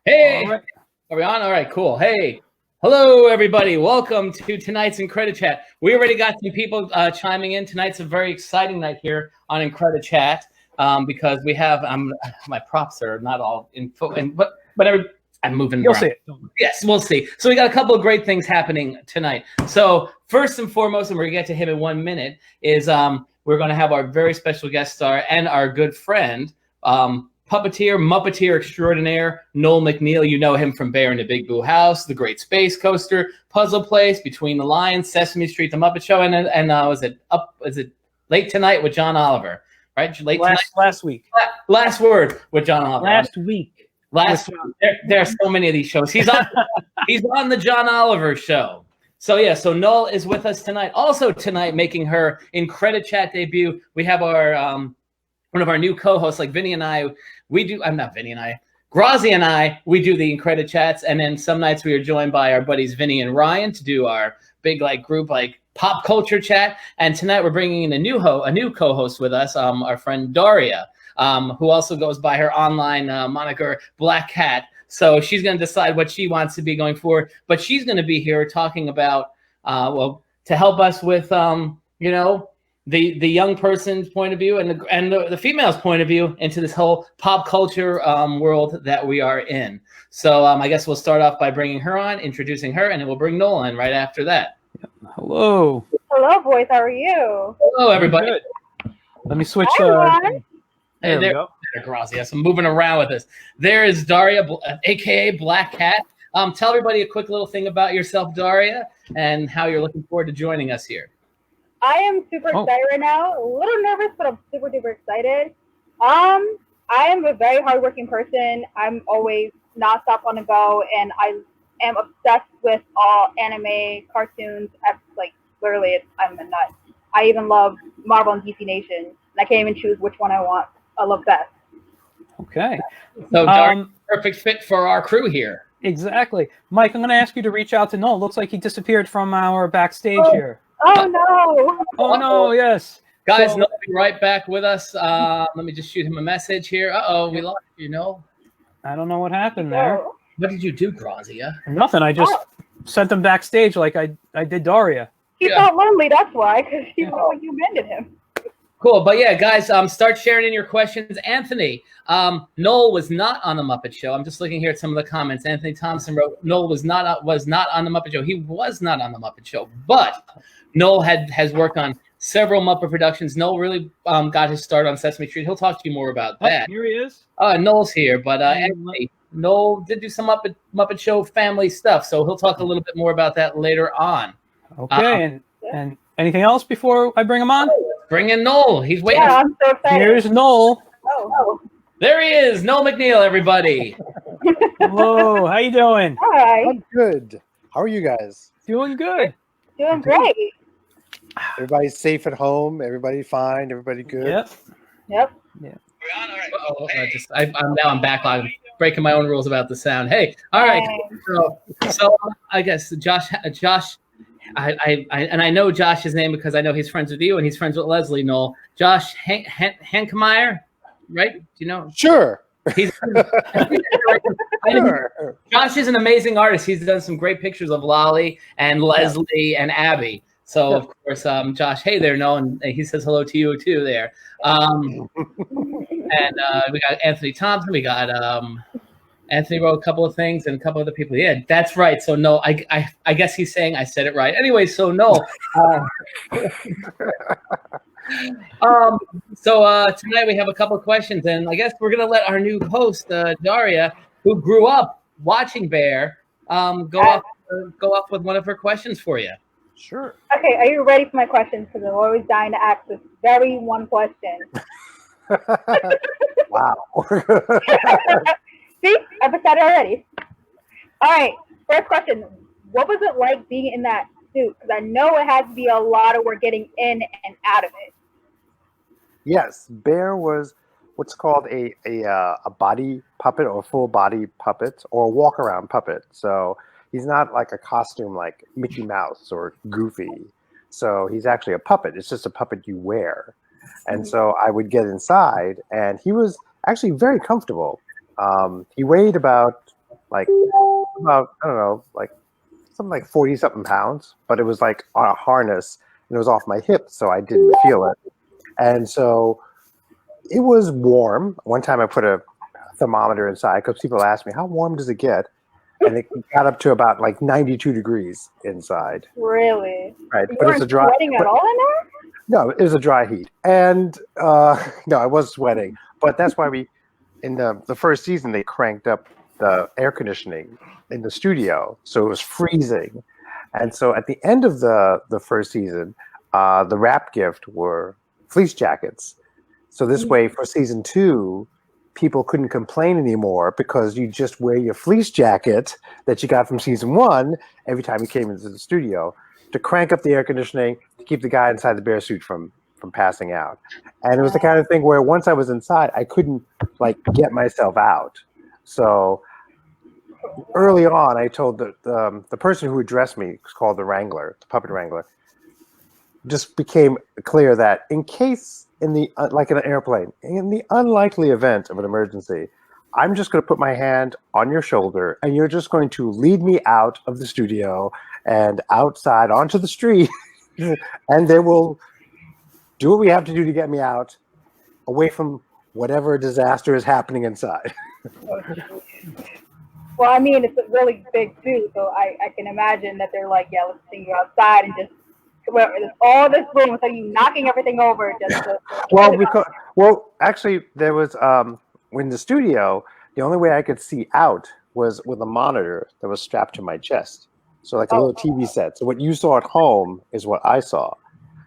Hey, right. Are we on? All right, cool. Hey, hello, everybody. Welcome to tonight's IncrediChat. We already got some people chiming in. Tonight's a very exciting night here on IncrediChat because we have my props are not all in, but I'm moving. You'll around. see it. Yes, we'll see. So we got a couple of great things happening tonight. So first and foremost, and we're gonna get to him in 1 minute, is we're going to have our very special guest star and our good friend. Puppeteer, Muppeteer extraordinaire, Noel MacNeal. You know him from Bear in the Big Blue House, The Great Space Coaster, Puzzle Place, Between the Lines, Sesame Street, The Muppet Show, and was it Late Tonight with John Oliver, right? Last week. Last Word with John Oliver. Last week. There are so many of these shows. He's on the John Oliver show. So yeah, so Noel is with us tonight. Also tonight, making her IncrediChat debut, we have our one of our new co-hosts, like Vinny and I. Grazi and I, we do the IncrediChats, and then some nights we are joined by our buddies Vinny and Ryan to do our big group pop culture chat. And tonight we're bringing in a new co-host with us, our friend Daria, who also goes by her online moniker Black Cat. So she's going to decide what she wants to be going forward, but she's going to be here talking about to help us with the young person's point of view and the female's point of view into this whole pop culture world that we are in. So I guess we'll start off by bringing her on, introducing her, and then we'll bring Noel in right after that. Hello. Hello, boys. How are you? Hello, everybody. Good. Let me switch. There we go. Gracias. I'm moving around with this. There is Daria, a.k.a. Black Cat. Tell everybody a quick little thing about yourself, Daria, and how you're looking forward to joining us here. I am super excited right now. A little nervous, but I'm super duper excited. I am a very hardworking person. I'm always nonstop on the go, and I am obsessed with all anime, cartoons. Literally, I'm a nut. I even love Marvel and DC Nation, and I can't even choose which one I love best. Okay. So, perfect fit for our crew here. Exactly. Mike, I'm going to ask you to reach out to Noel. Looks like he disappeared from our backstage here. Oh, no. Oh, no, yes. Guys, Noel will be right back with us. Let me just shoot him a message here. Uh-oh, we lost you, Noel. I don't know what happened there. What did you do, Grazia? Nothing. I just sent him backstage like I did Daria. He felt lonely, that's why, because he felt like you mended him. Cool, but yeah, guys, start sharing in your questions. Anthony, Noel was not on the Muppet Show. I'm just looking here at some of the comments. Anthony Thompson wrote, Noel was not on the Muppet Show. He was not on the Muppet Show, but Noel has worked on several Muppet productions. Noel really got his start on Sesame Street. He'll talk to you more about that. Here he is. Noel's here, but Anthony, Noel did do some Muppet Show family stuff, so he'll talk a little bit more about that later on. Okay, and anything else before I bring him on? Bring in Noel. He's waiting. Yeah, I'm so excited. Here's Noel. Oh. There he is, Noel MacNeal, everybody. Hello, how you doing? Hi. I'm good. How are you guys? Doing good. Doing great. Everybody's safe at home. Everybody fine. Everybody good. Yep. Yep. Yeah. I'm back on breaking my own rules about the sound. Hey, all right. So I guess Josh. I know Josh's name because I know he's friends with you and he's friends with Leslie. Noel. Josh Hankemeyer, right? Do you know? Sure. Sure. Josh is an amazing artist. He's done some great pictures of Lolly and Leslie and Abby. So of course, Josh, hey there, Noel, and he says hello to you too there. And we got Anthony Thompson. We got Anthony wrote a couple of things and a couple other people. Yeah, that's right. So no, I guess he's saying I said it right. Anyway, so no. So tonight we have a couple of questions, and I guess we're gonna let our new host Daria, who grew up watching Bear, go off with one of her questions for you. Sure. Okay, are you ready for my questions? Because I'm always dying to ask this very one question. Wow. See, I've decided already. All right, first question. What was it like being in that suit? Because I know it has to be a lot of work getting in and out of it. Yes, Bear was what's called a body puppet or full body puppet or a walk around puppet. So he's not like a costume like Mickey Mouse or Goofy. So he's actually a puppet. It's just a puppet you wear. And so I would get inside, and he was actually very comfortable. He weighed about like about, I don't know, like something like 40 something pounds, but it was like on a harness and it was off my hip, so I didn't feel it. And so it was warm. One time I put a thermometer inside because people asked me, how warm does it get? And it got up to about like 92 degrees inside. Really? Right. You But it's weren't a dry sweating at all in there? No, it was a dry heat. And no, I was sweating. But that's why we in the first season they cranked up the air conditioning in the studio. So it was freezing. And so at the end of the first season, the wrap gift were fleece jackets. So this way for season 2, people couldn't complain anymore because you just wear your fleece jacket that you got from season 1 every time you came into the studio to crank up the air conditioning to keep the guy inside the bear suit from passing out. And it was the kind of thing where once I was inside, I couldn't like get myself out. So early on, I told the person who addressed me, it's called the Wrangler, the puppet Wrangler, just became clear that in case in the like in an airplane, in the unlikely event of an emergency, I'm just going to put my hand on your shoulder and you're just going to lead me out of the studio and outside onto the street and then we'll do what we have to do to get me out away from whatever disaster is happening inside. Well, I mean, it's a really big suit, so I can imagine that they're like, yeah, let's send you outside and just there's all this room, so you knocking everything over just to well, actually, there was in the studio, the only way I could see out was with a monitor that was strapped to my chest, so like a little TV set. So what you saw at home is what I saw.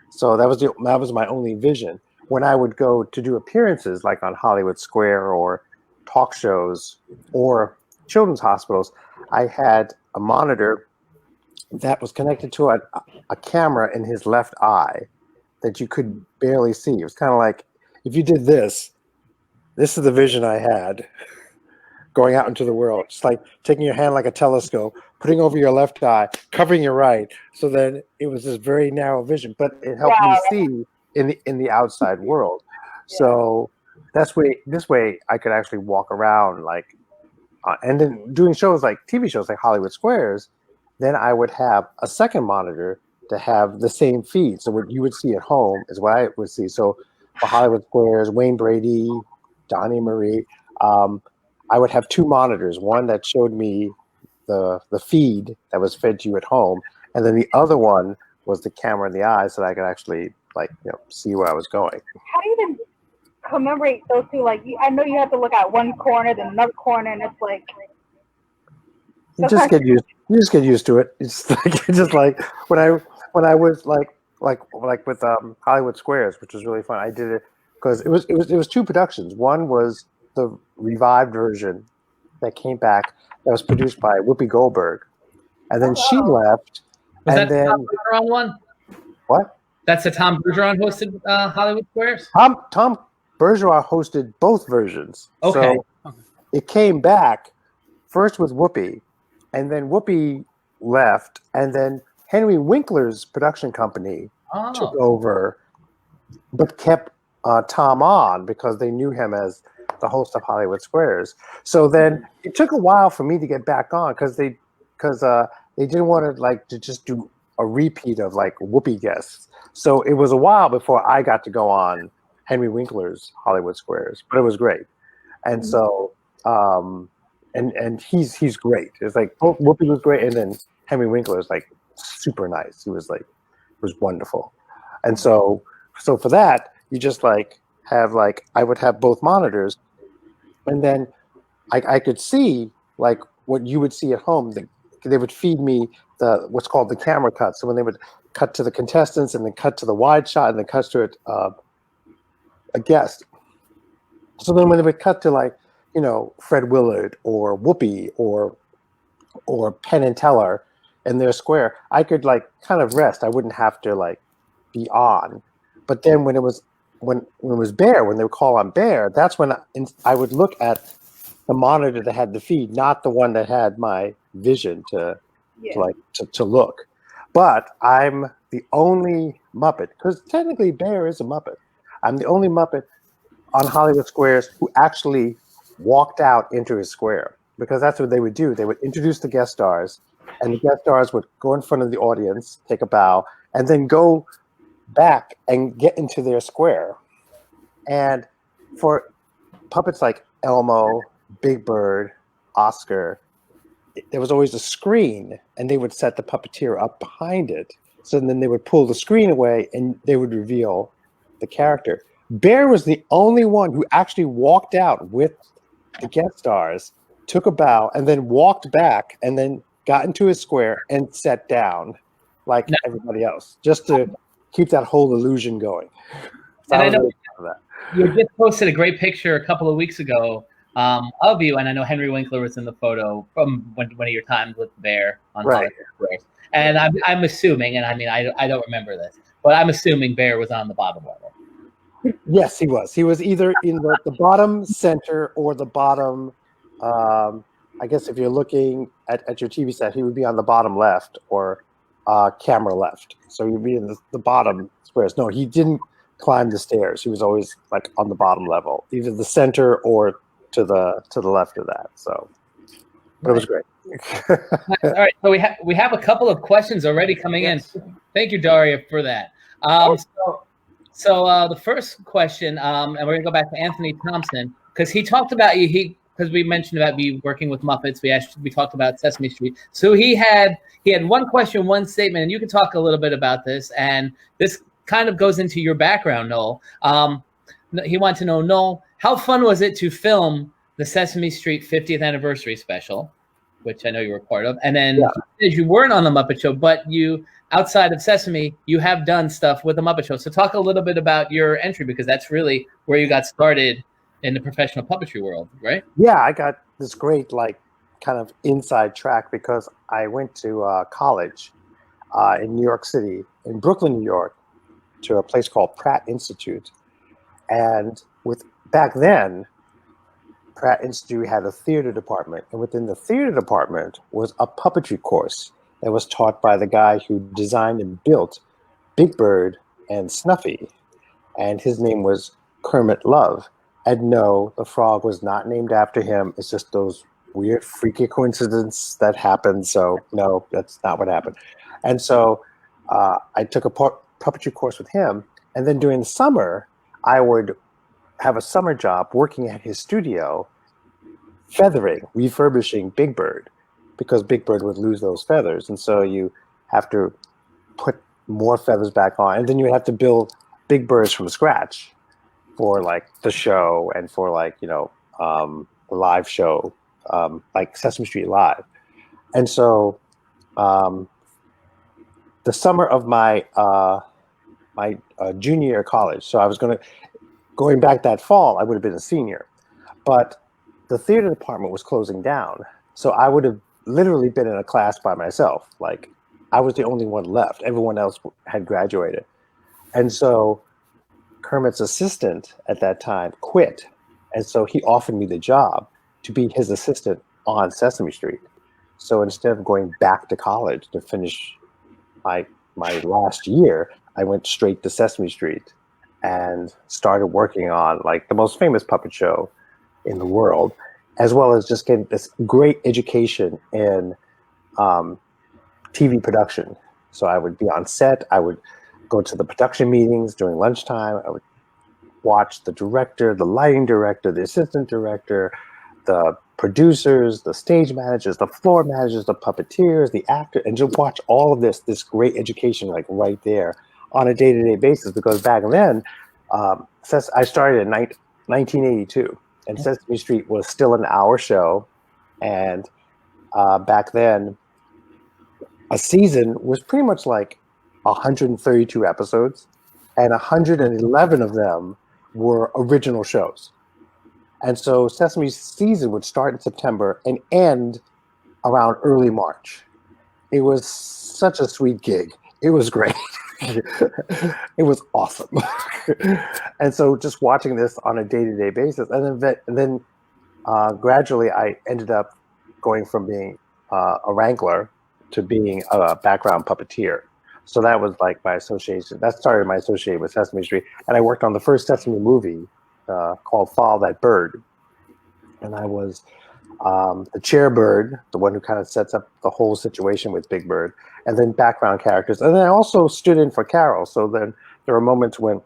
So that was my only vision. When I would go to do appearances, like on Hollywood Square or talk shows or children's hospitals, I had a monitor that was connected to a camera in his left eye that you could barely see. It was kind of like if you did this is the vision I had going out into the world. It's like taking your hand like a telescope, putting over your left eye, covering your right. So then it was this very narrow vision, but it helped me see in the outside world. So this way I could actually walk around like, and then doing shows like TV shows like Hollywood Squares. Then I would have a second monitor to have the same feed. So what you would see at home is what I would see. So for Hollywood Squares, Wayne Brady, Donnie Marie, I would have 2 monitors. One that showed me the feed that was fed to you at home, and then the other one was the camera in the eye, so that I could actually see where I was going. How do you even commemorate those two? Like, I know you have to look at one corner, then another corner, and it's like you just get used to it. It's like just like when I was like with Hollywood Squares, which was really fun. I did it because it was 2 productions. One was the revived version that came back that was produced by Whoopi Goldberg, and then she left. Was and that then the Tom Bergeron one? What? That's the Tom Bergeron hosted Hollywood Squares? Tom Bergeron hosted both versions. Okay. So it came back first with Whoopi, and then Whoopi left, and then Henry Winkler's production company took over, but kept Tom on because they knew him as the host of Hollywood Squares. So then it took a while for me to get back on because they didn't want to just do a repeat of like Whoopi guests. So it was a while before I got to go on Henry Winkler's Hollywood Squares, but it was great. And so and he's great. It's like both Whoopi was great, and then Henry Winkler is like super nice. He was wonderful. And so for that, you just have I would have both monitors, and then I could see like what you would see at home. They would feed me what's called the camera cut. So when they would cut to the contestants and then cut to the wide shot and then cut to it a guest. So then when they would cut to Fred Willard or Whoopi or Penn and Teller in their square, I could kind of rest. I wouldn't have to be on. But then when it was Bear, when they would call on Bear, that's when I would look at the monitor that had the feed, not the one that had my vision to look. But I'm the only Muppet, because technically Bear is a Muppet. I'm the only Muppet on Hollywood Squares who actually walked out into his square. because that's what they would do. They would introduce the guest stars, and the guest stars would go in front of the audience, take a bow, and then go back and get into their square. And for puppets like Elmo, Big Bird, Oscar, there was always a screen, and they would set the puppeteer up behind it. So then they would pull the screen away, and they would reveal the character. Bear was the only one who actually walked out with the guest stars, took a bow, and then walked back, and then got into his square and sat down like everybody else, just to keep that whole illusion going. So and I know you just posted a great picture a couple of weeks ago of you, and I know Henry Winkler was in the photo from one of your times with Bear on Hollywood Squares. And I'm assuming, and I mean I don't remember this, but I'm assuming Bear was on the bottom level. Yes, he was. He was either in the bottom center or the bottom. I guess if you're looking at your TV set, he would be on the bottom left or camera left. So he'd be in the bottom squares. No, he didn't climb the stairs. He was always like on the bottom level, either the center or to the left of that. So, but it was great. All right, so we have a couple of questions already coming in. Thank you, Daria, for that. So the first question, and we're gonna go back to Anthony Thompson because he talked about you. Because we mentioned about me working with Muppets, we talked about Sesame Street. So he had one question, one statement, and you can talk a little bit about this. And this kind of goes into your background, Noel. He wanted to know, Noel, how fun was it to film the Sesame Street 50th anniversary special, which I know you were part of, and then you weren't on the Muppet Show, but you, outside of Sesame, you have done stuff with the Muppet Show. So talk a little bit about your entry, because that's really where you got started in the professional puppetry world, right? Yeah, I got this great kind of inside track because I went to college in New York City, in Brooklyn, New York, to a place called Pratt Institute. And back then, Pratt Institute had a theater department, and within the theater department was a puppetry course that was taught by the guy who designed and built Big Bird and Snuffy, and his name was Kermit Love. And no, the frog was not named after him. It's just those weird, freaky coincidences that happened. So no, that's not what happened. And so I took a puppetry course with him, and then during the summer, I would have a summer job working at his studio, feathering, refurbishing Big Bird, because Big Bird would lose those feathers. And so you have to put more feathers back on, and then you have to build Big Birds from scratch for the show and for the live show, like Sesame Street Live. And so the summer of my junior year of college, so I was going back that fall, I would have been a senior, but the theater department was closing down. So I would have literally been in a class by myself. I was the only one left. Everyone else had graduated. And so Kermit's assistant at that time quit. And so he offered me the job to be his assistant on Sesame Street. So instead of going back to college to finish my last year, I went straight to Sesame Street and started working on the most famous puppet show in the world, as well as just getting this great education in TV production. So I would be on set, I would go to the production meetings during lunchtime, I would watch the director, the lighting director, the assistant director, the producers, the stage managers, the floor managers, the puppeteers, the actor, and just watch all of this great education right there on a day-to-day basis. Because back then, I started in 1982, and Sesame Street was still an hour show. And back then, a season was pretty much 132 episodes, and 111 of them were original shows. And so Sesame's season would start in September and end around early March. It was such a sweet gig. It was great. It was awesome. And so just watching this on a day-to-day basis, and then gradually I ended up going from being a wrangler to being a background puppeteer. So that was my association. That started my association with Sesame Street. And I worked on the first Sesame movie called Follow That Bird. And I was the Chairbird, the one who kind of sets up the whole situation with Big Bird, and then background characters. And then I also stood in for Carol. So then there are moments when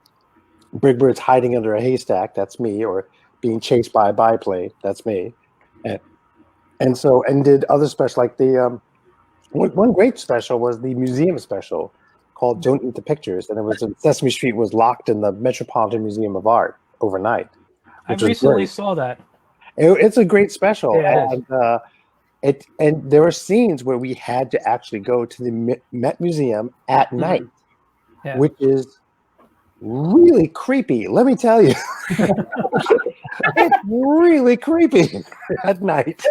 Big Bird's hiding under a haystack, that's me, or being chased by a biplane, that's me. And did other special, like the one great special was the museum special called "Don't Eat the Pictures," and it was Sesame Street was locked in the Metropolitan Museum of Art overnight. I recently saw that. It's a great special, Yeah, and there are scenes where we had to actually go to the Met Museum at night, which is really creepy. Let me tell you, it's really creepy at night.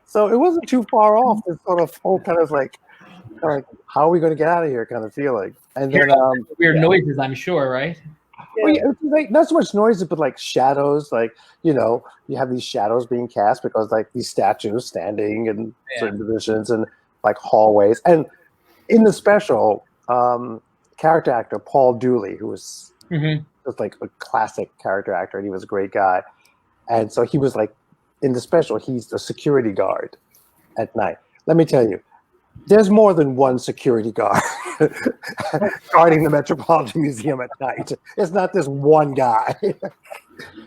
So it wasn't too far off this sort of whole kind of like how are we going to get out of here kind of feeling. And then weird noises, I'm sure, right? Well, yeah, it's like, not so much noises, but like shadows. Like, you know, you have these shadows being cast because like these statues standing in certain positions and like hallways. And in the special, character actor Paul Dooley, who was just like a classic character actor, and he was a great guy. And so he was like, in the special, he's the security guard at night. Let me tell you, there's more than one security guard guarding the Metropolitan Museum at night. It's not this one guy.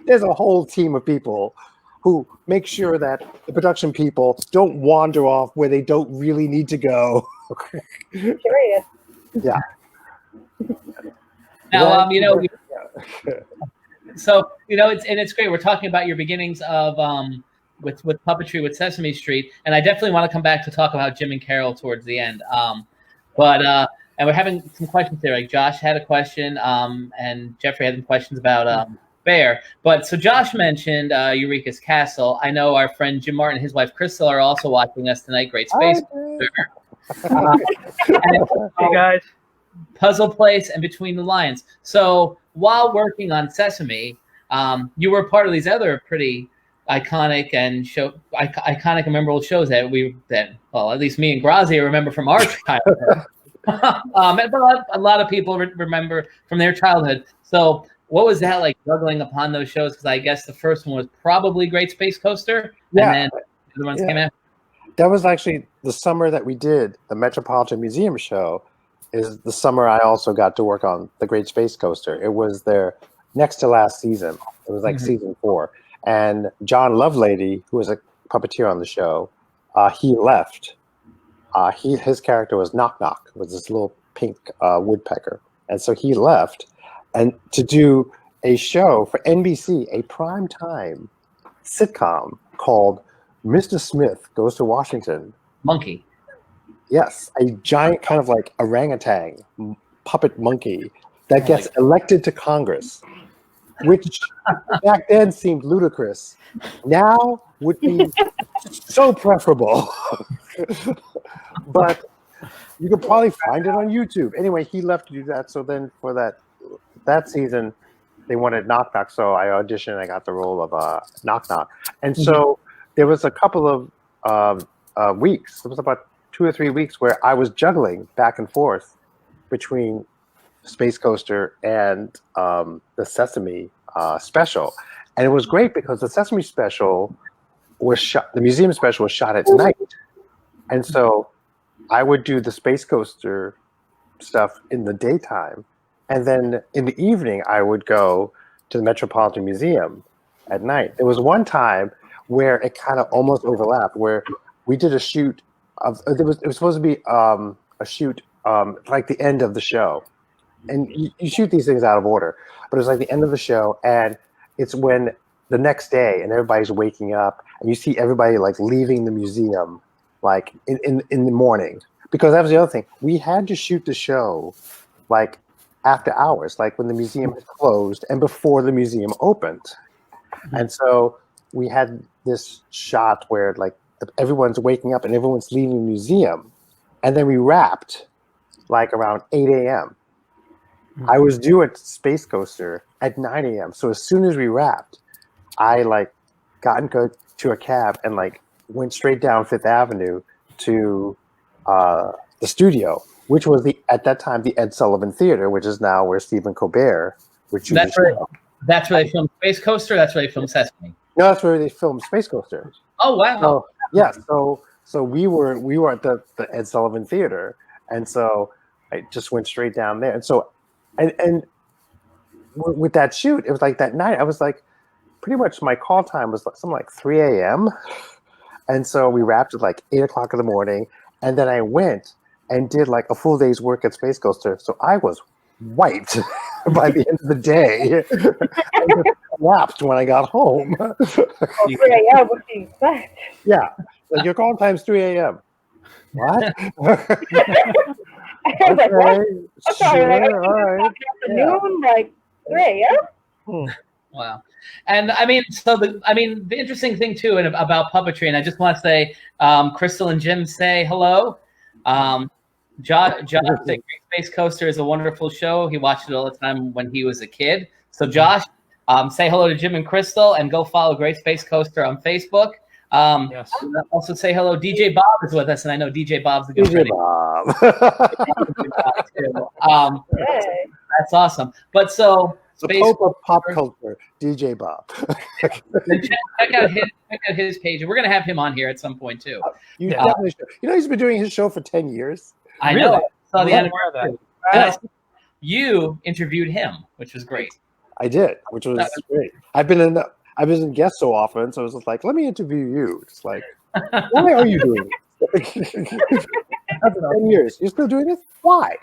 There's a whole team of people who make sure that the production people don't wander off where they don't really need to go. Curious. Yeah. Now, you know, so you know, it's great. We're talking about your beginnings of with puppetry with Sesame Street, and I definitely want to come back to talk about Jim and Carol towards the end. And we're having some questions there. Like Josh had a question, and Jeffrey had some questions about Bear. But so Josh mentioned Eureeka's Castle. I know our friend Jim Martin and his wife Crystal are also watching us tonight. Great space. Hey guys. Puzzle Place and Between the Lions. So while working on Sesame, you were part of these other pretty iconic and iconic and memorable shows that at least me and Grazi remember from our childhood. But a lot of people remember from their childhood. So what was that like juggling upon those shows? Because I guess the first one was probably Great Space Coaster, and then the other ones came out. That was actually the summer that we did the Metropolitan Museum show. Is the summer I also got to work on the Great Space Coaster. It was their next to last season. It was like season 4. And John Lovelady, who was a puppeteer on the show, he left. His character was Knock Knock, was this little pink woodpecker. And so he left and to do a show for NBC, a primetime sitcom called Mr. Smith Goes to Washington. Monkey. Yes, a giant kind of like orangutan puppet monkey that gets elected to Congress, which back then seemed ludicrous. Now would be so preferable. But you could probably find it on YouTube. Anyway, he left to do that. So then for that season, they wanted Knock Knock. So I auditioned and I got the role of Knock Knock. And so there was a couple of weeks. It was about 2 or 3 weeks where I was juggling back and forth between Space Coaster and the Sesame special. And it was great because the Sesame special was shot, the museum special was shot at night. And so I would do the Space Coaster stuff in the daytime. And then in the evening, I would go to the Metropolitan Museum at night. There was one time where it kind of almost overlapped, where we did a shoot it was supposed to be a shoot like the end of the show, and you shoot these things out of order, but it was like the end of the show, and it's when the next day and everybody's waking up and you see everybody like leaving the museum like in the morning, because that was the other thing, we had to shoot the show like after hours, like when the museum had closed and before the museum opened. And so we had this shot where like everyone's waking up and everyone's leaving the museum, and then we wrapped like around 8 a.m. I was due at Space Coaster at 9 a.m. So as soon as we wrapped, I like got into a cab and like went straight down Fifth Avenue to the studio, which was at that time the Ed Sullivan Theater, which is now where Stephen Colbert would shoot. That's where they filmed Space Coaster. That's where they filmed Sesame. No, that's where they filmed Space Coaster. Oh wow! So, yeah, so we were at the Ed Sullivan Theater, and so I just went straight down there. And so, and with that shoot, it was like that night. I was like, pretty much my call time was something like 3 a.m. And so we wrapped at like 8 o'clock in the morning, and then I went and did like a full day's work at Space Coaster. So I was wiped by the end of the day. I just lapsed when I got home. 3 a.m. What do you expect? Yeah, like your call time's 3 a.m. What? I was like, what? I'm sorry, like, Sure, all right. afternoon, like 3 a.m. Wow. And I mean, the interesting thing too, and about puppetry, and I just want to say, Crystal and Jim say hello. Josh said Great Space Coaster is a wonderful show. He watched it all the time when he was a kid. So Josh, say hello to Jim and Crystal, and go follow Great Space Coaster on Facebook. Yes. Also say hello. DJ Bob is with us, and I know DJ Bob's a good DJ Bob. Hey. That's awesome. But so The Pope of pop culture, DJ Bob. check out his page. We're gonna have him on here at some point too. You definitely should. You know, he's been doing his show for 10 years. I Really? know. I saw the I'm end. aware of that. And I saw you interviewed him, which was great. I did, which was great. I've been in guests so often, so I was just like, let me interview you. It's like, why are you doing it? After 10 years, you're still doing this? Why?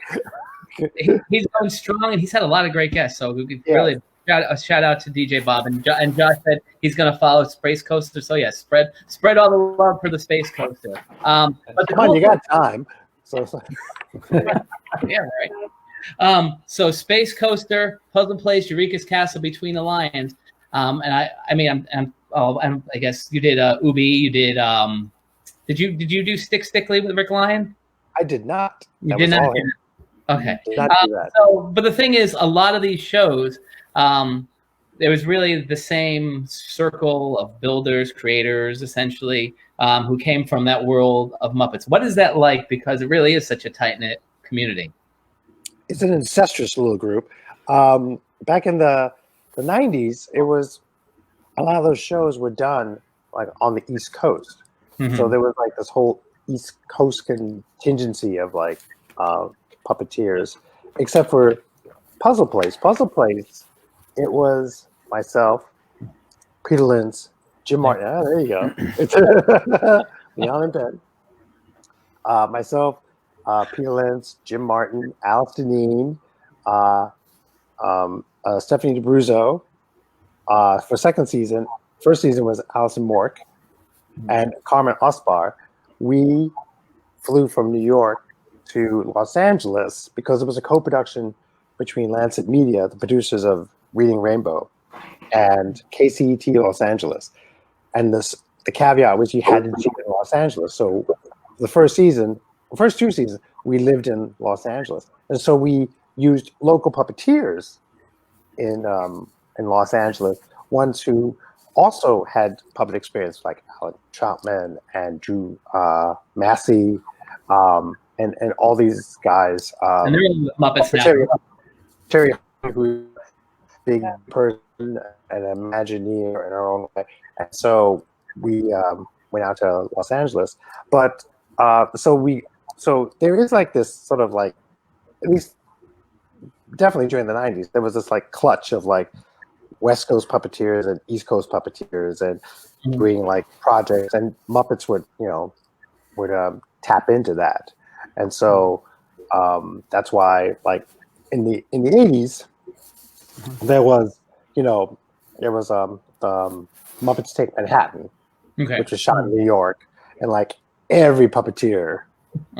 He's going strong, and he's had a lot of great guests. So we could really shout out to DJ Bob, and Josh said he's going to follow Space Coaster. So yeah, spread all the love for the Space Coaster. But come on, you got time. So yeah, right. So Space Coaster, Puzzle Place, Eureeka's Castle, Between the Lions, and I guess you did Ubi. You did. Did you do Stickly with Rick Lyon? I did not. You did not. Okay. Did not do that. But the thing is, a lot of these shows, there was really the same circle of builders, creators, essentially, who came from that world of Muppets. What is that like? Because it really is such a tight-knit community. It's an incestuous little group. Back in the 90s, it was a lot of those shows were done like on the East Coast. Mm-hmm. So there was like this whole East Coast contingency of like puppeteers, except for Puzzle Place. Puzzle Place, it was myself, Peter Lentz, Jim Martin. Ah, there you go. It's Leon and Ben. Myself, Peter Lentz, Jim Martin, Alice Deneen, Stephanie DeBruzzo. For second season, first season was Alison Mork and Carmen Osbar. We flew from New York to Los Angeles because it was a co-production between Lancet Media, the producers of Reading Rainbow, and KCET Los Angeles. And the caveat was you had to shoot in Los Angeles. So the first two seasons, we lived in Los Angeles. And so we used local puppeteers in Los Angeles, ones who also had puppet experience, like Alan Troutman and Drew Massey, and all these guys. And they're in the Muppets now. Terry, who's a big person and an Imagineer in our own way. And so we went out to Los Angeles. But so there is like this sort of like, at least definitely during the 90s, there was this like clutch of like West Coast puppeteers and East Coast puppeteers and doing like projects, and Muppets would tap into that. And so that's why, like in the 80s, there was Muppets Take Manhattan, which was shot in New York, and like every puppeteer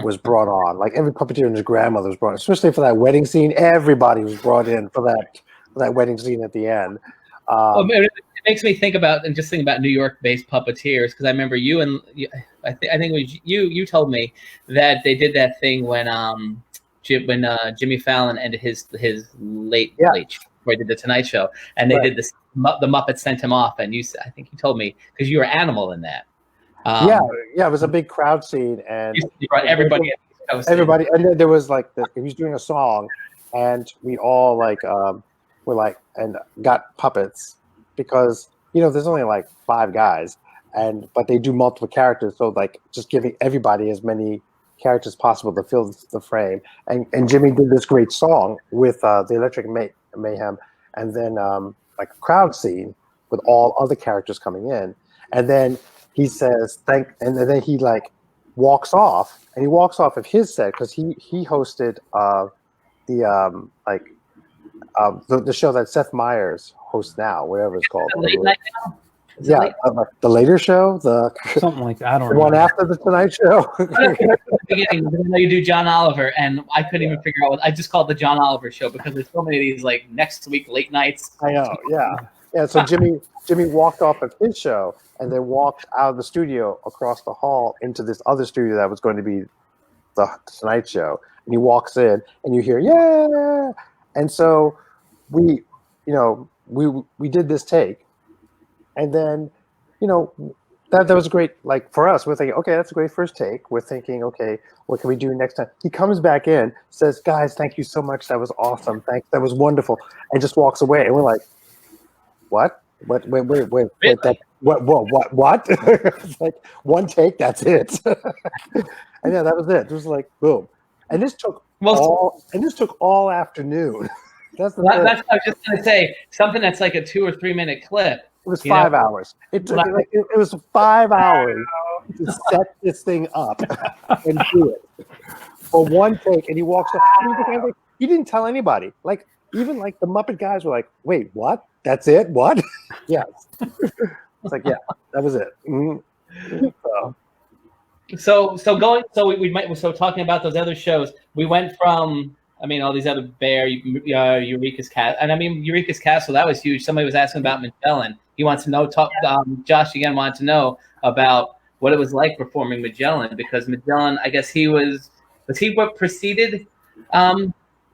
was brought on. Like every puppeteer and his grandmother was brought on, especially for that wedding scene. Everybody was brought in for that wedding scene at the end. It makes me think about New York-based puppeteers, because I remember you and I think it was you told me that they did that thing when Jimmy Fallon ended his late show, where he did the Tonight Show, and they did this. The Muppets sent him off, and I think you told me, because you were Animal in that. It was a big crowd scene, and you brought everybody. Everybody, and then there was like he was doing a song, and we all like were like and got puppets, because there's only like 5 guys, but they do multiple characters, so like just giving everybody as many characters possible to fill the frame. And Jimmy did this great song with the Electric Mayhem, and then like a crowd scene with all other characters coming in, and then he says and then he like walks off, and he walks off of his set because he hosted the show that Seth Meyers hosts now, whatever it's called. The late night now? Yeah, the later show, Something like that. I don't the know. one after the Tonight Show. Beginning, I know you do John Oliver, and I couldn't even figure out what I just called the John Oliver show because there's so many of these like next week late nights. I know, yeah. So Jimmy walked off of his show and then walked out of the studio across the hall into this other studio that was going to be the Tonight Show. And he walks in, and you hear yeah, and so we did this take, and then that was great. Like for us, we're thinking, okay, that's a great first take. We're thinking, okay, what can we do next time? He comes back in, says, guys, thank you so much. That was awesome. Thanks, that was wonderful, and just walks away. And we're like, what? Wait, Really? What? It's like one take, that's it. And yeah, that was it. It was like boom. And this took all afternoon. That's what I was just gonna say. Something that's like a 2 or 3 minute clip. It was 5 hours. It took it was 5 hours to set this thing up and do it for one take. And he walks up. He didn't tell anybody. Like even like the Muppet guys were like, "Wait, what? That's it? What?" Yes. It's like, yeah, that was it. Mm-hmm. So talking about those other shows, we went from all these other Eureeka's Castle, and Eureeka's Castle, that was huge. Somebody was asking about Magellan. He wants to know. Josh again wanted to know about what it was like performing Magellan, because Magellan, I guess he was he what preceded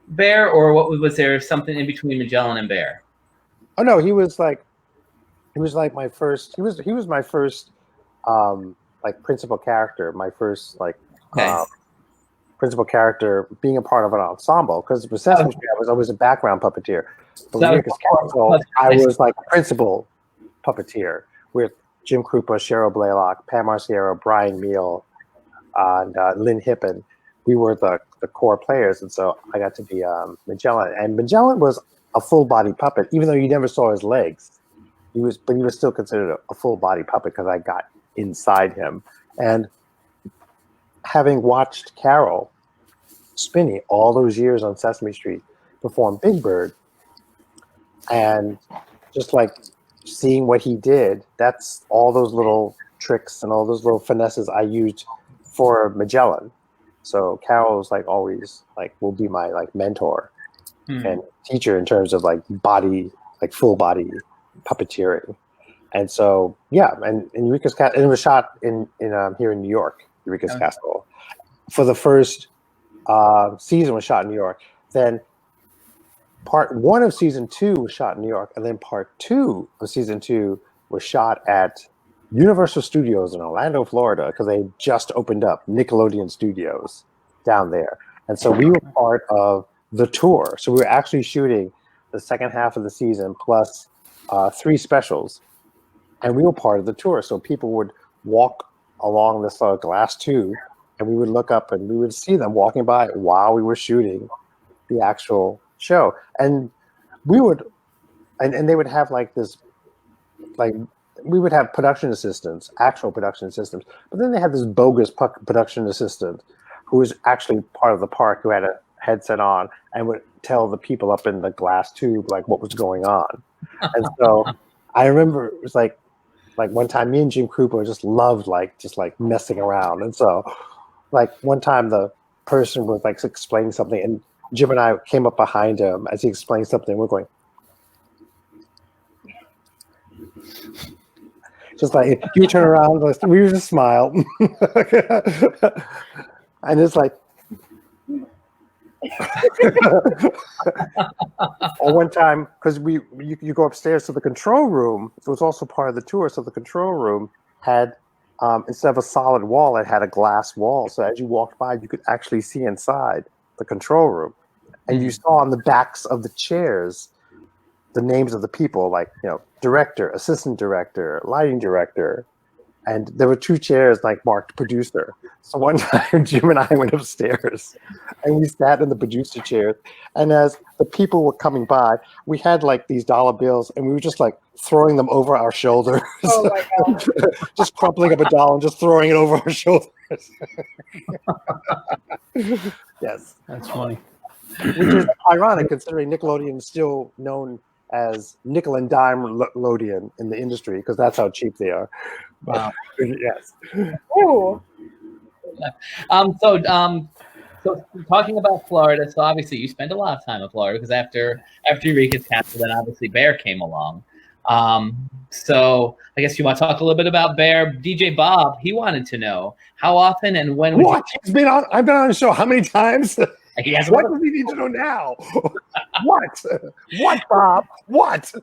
Bear, or what was there something in between Magellan and Bear? Oh no, he was my first. He was my first like principal character. My first principal character being a part of an ensemble, because with Sesame Street I was always a background puppeteer. But with Eureeka's Castle, I was like a principal puppeteer with Jim Krupa, Cheryl Blaylock, Pam Marciero, Brian Meal, and Lynn Hippen. We were the core players, and so I got to be Magellan. And Magellan was a full body puppet, even though you never saw his legs. He was still considered a full body puppet because I got inside him. And having watched Carol Spinney all those years on Sesame Street perform Big Bird, and just like seeing what he did, that's all those little tricks and all those little finesses I used for Magellan. So Carol's like always like will be my like mentor and teacher in terms of like body, like full body puppeteering. And so and Eureeka's Castle, and it was shot in here in New York. Eureeka's Castle for the first season was shot in New York. Then part 1 of season 2 was shot in New York, and then part 2 of season 2 was shot at Universal Studios in Orlando, Florida, because they just opened up Nickelodeon Studios down there. And so we were part of the tour. So we were actually shooting the second half of the season plus 3 specials, and we were part of the tour. So people would walk along this glass tube, and we would look up and we would see them walking by while we were shooting the actual show. And we would, and they would have like this, like we would have production assistants, actual production assistants, but then they had this bogus production assistant who was actually part of the park, who had a headset on and would tell the people up in the glass tube like what was going on. And so I remember it was like one time me and Jim Krupa just loved just messing around. And so like one time the person was like explaining something, and Jim and I came up behind him as he explained something. We're going, just like, you turn around, we would just smile. And it's like, or one time, because you go upstairs to the control room. It was also part of the tour. So the control room had, instead of a solid wall, it had a glass wall. So as you walked by, you could actually see inside the control room. And you saw on the backs of the chairs the names of the people, like, you know, director, assistant director, lighting director. And there were 2 chairs like marked producer. So one time Jim and I went upstairs and we sat in the producer chair. And as the people were coming by, we had like these dollar bills and we were just like throwing them over our shoulders. Oh my God. Just crumpling up a dollar and just throwing it over our shoulders. Yes. That's funny. Which is ironic considering Nickelodeon is still known as nickel and dime Lodian in the industry because that's how cheap they are. Wow. Yes. Ooh. So talking about Florida, so obviously you spent a lot of time in Florida because after Eureka's canceled, then obviously Bear came along. So I guess you want to talk a little bit about Bear. DJ Bob, he wanted to know how often and when would What? He's been on. I've been on the show how many times? He has What does he need to know now? What? What, Bob? What?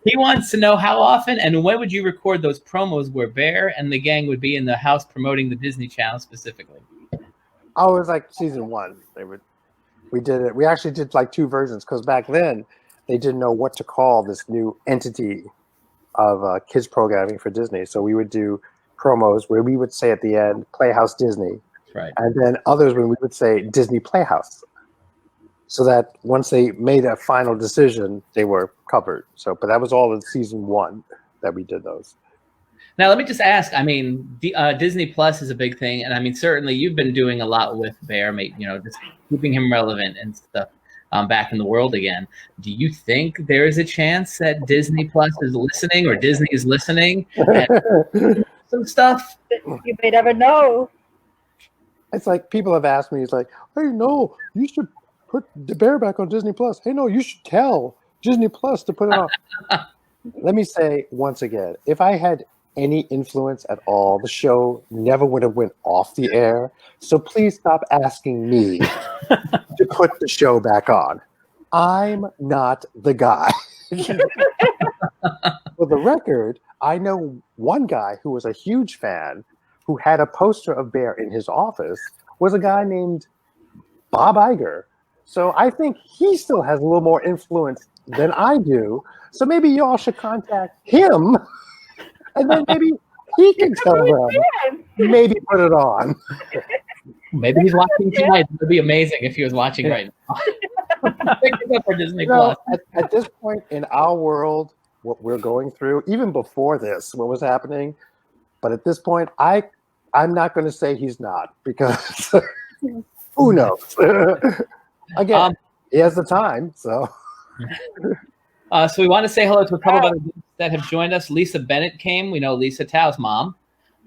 He wants to know how often and when would you record those promos where Bear and the gang would be in the house promoting the Disney Channel specifically? Oh, it was like season 1. We did it. We actually did like 2 versions because back then they didn't know what to call this new entity of kids programming for Disney. So we would do promos where we would say at the end, Playhouse Disney. Right. And then others when we would say Disney Playhouse. So that once they made a final decision, they were covered. So, but that was all in season 1 that we did those. Now, let me just ask. I mean, Disney Plus is a big thing, and I mean, certainly you've been doing a lot with Bear, you know, just keeping him relevant and stuff back in the world again. Do you think there is a chance that Disney Plus is listening, or Disney is listening, and some stuff? You may never know. It's like people have asked me, it's like, hey, no, you should put the Bear back on Disney Plus. Hey, no, you should tell Disney Plus to put it on. Let me say once again, if I had any influence at all, the show never would have went off the air. So please stop asking me to put the show back on. I'm not the guy. For the record, I know one guy who was a huge fan who had a poster of Bear in his office was a guy named Bob Iger. So I think he still has a little more influence than I do. So maybe y'all should contact him, and then maybe he can tell them. Maybe put it on. Maybe he's watching tonight. It would be amazing if he was watching right now. Pick it up for Disney Plus. At this point in our world, what we're going through, even before this, what was happening, but at this point, I'm not going to say he's not, because who knows? Again, he has the time, so. So we want to say hello to a couple of other guests that have joined us. Lisa Bennett came. We know Lisa Tao's mom.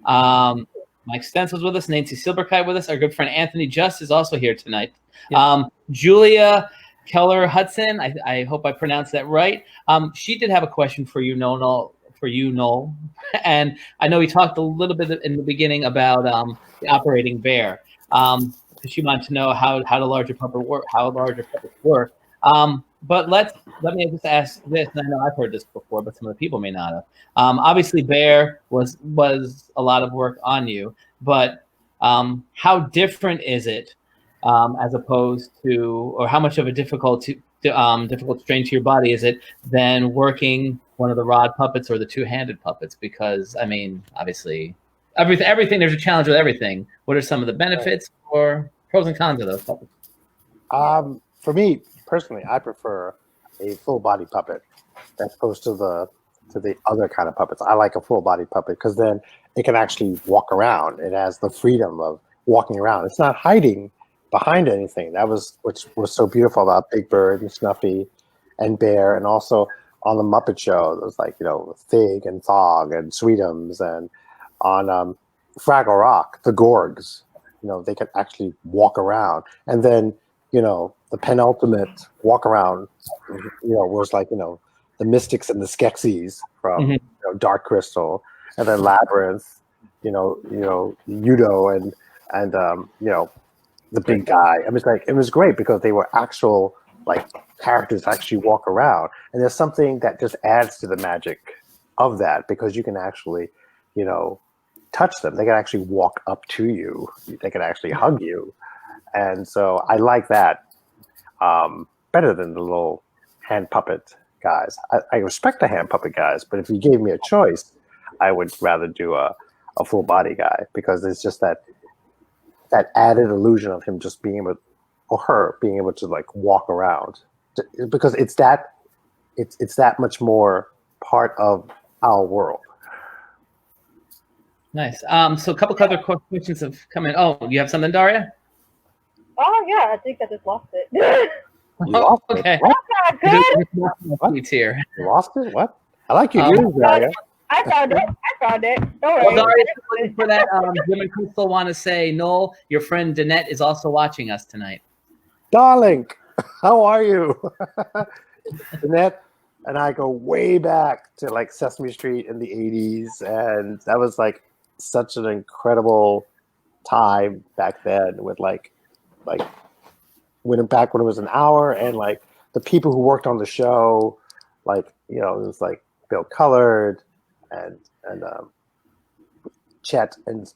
Mike Stentz was with us. Nancy Silberkite with us. Our good friend Anthony Just is also here tonight. Yes. Julia Keller Hudson. I hope I pronounced that right. She did have a question for you, Noel. And I know we talked a little bit in the beginning about the operating Bear. She wanted to know how the larger puppet work, how larger puppets work. But let me just ask this, and I know I've heard this before, but some of the people may not have. Obviously, Bear was a lot of work on you, but how different is it as opposed to, or how much of a difficult strain to your body is it than working one of the rod puppets or the two-handed puppets? Because I mean, obviously, everything there's a challenge with everything. What are some of the benefits or pros and cons of those puppets? For me personally, I prefer a full body puppet as opposed to the other kind of puppets. I like a full body puppet because then it can actually walk around. It has the freedom of walking around. It's not hiding behind anything. That was which was so beautiful about Big Bird and Snuffy and Bear, and also on the Muppet Show, there was like, you know, Fig and Fog and Sweetums, and on Fraggle Rock, the Gorgs, you know, they could actually walk around. And then, you know, the penultimate walk around, you know, was like, you know, the Mystics and the Skeksis from you know, Dark Crystal, and then Labyrinth, you know, Udo and you know, the big guy. I mean, it's like, it was great because they were actual like characters actually walk around, and there's something that just adds to the magic of that because you can actually, you know, touch them. They can actually walk up to you. They can actually hug you, and so I like that. better than the little hand puppet guys. I respect the hand puppet guys, but if you gave me a choice, I would rather do a full body guy, because it's just that added illusion of him just being able, or her being able to like walk around, because it's that much more part of our world. Nice. So a couple other questions have come in. Oh, you have something, Daria? Oh yeah, I think I just lost it. You lost it. Okay. What? It's here. You lost it? What? I like your ears, Daria. I found it. Don't worry. Well, Daria, looking for that. Jim and Crystal want to say, Noel, your friend Danette is also watching us tonight. Darling, how are you? Annette and I go way back to like Sesame Street in the 80s, and that was like such an incredible time back then, with like when it was an hour, and like the people who worked on the show, like, you know, it was like Bill Colored and Chet and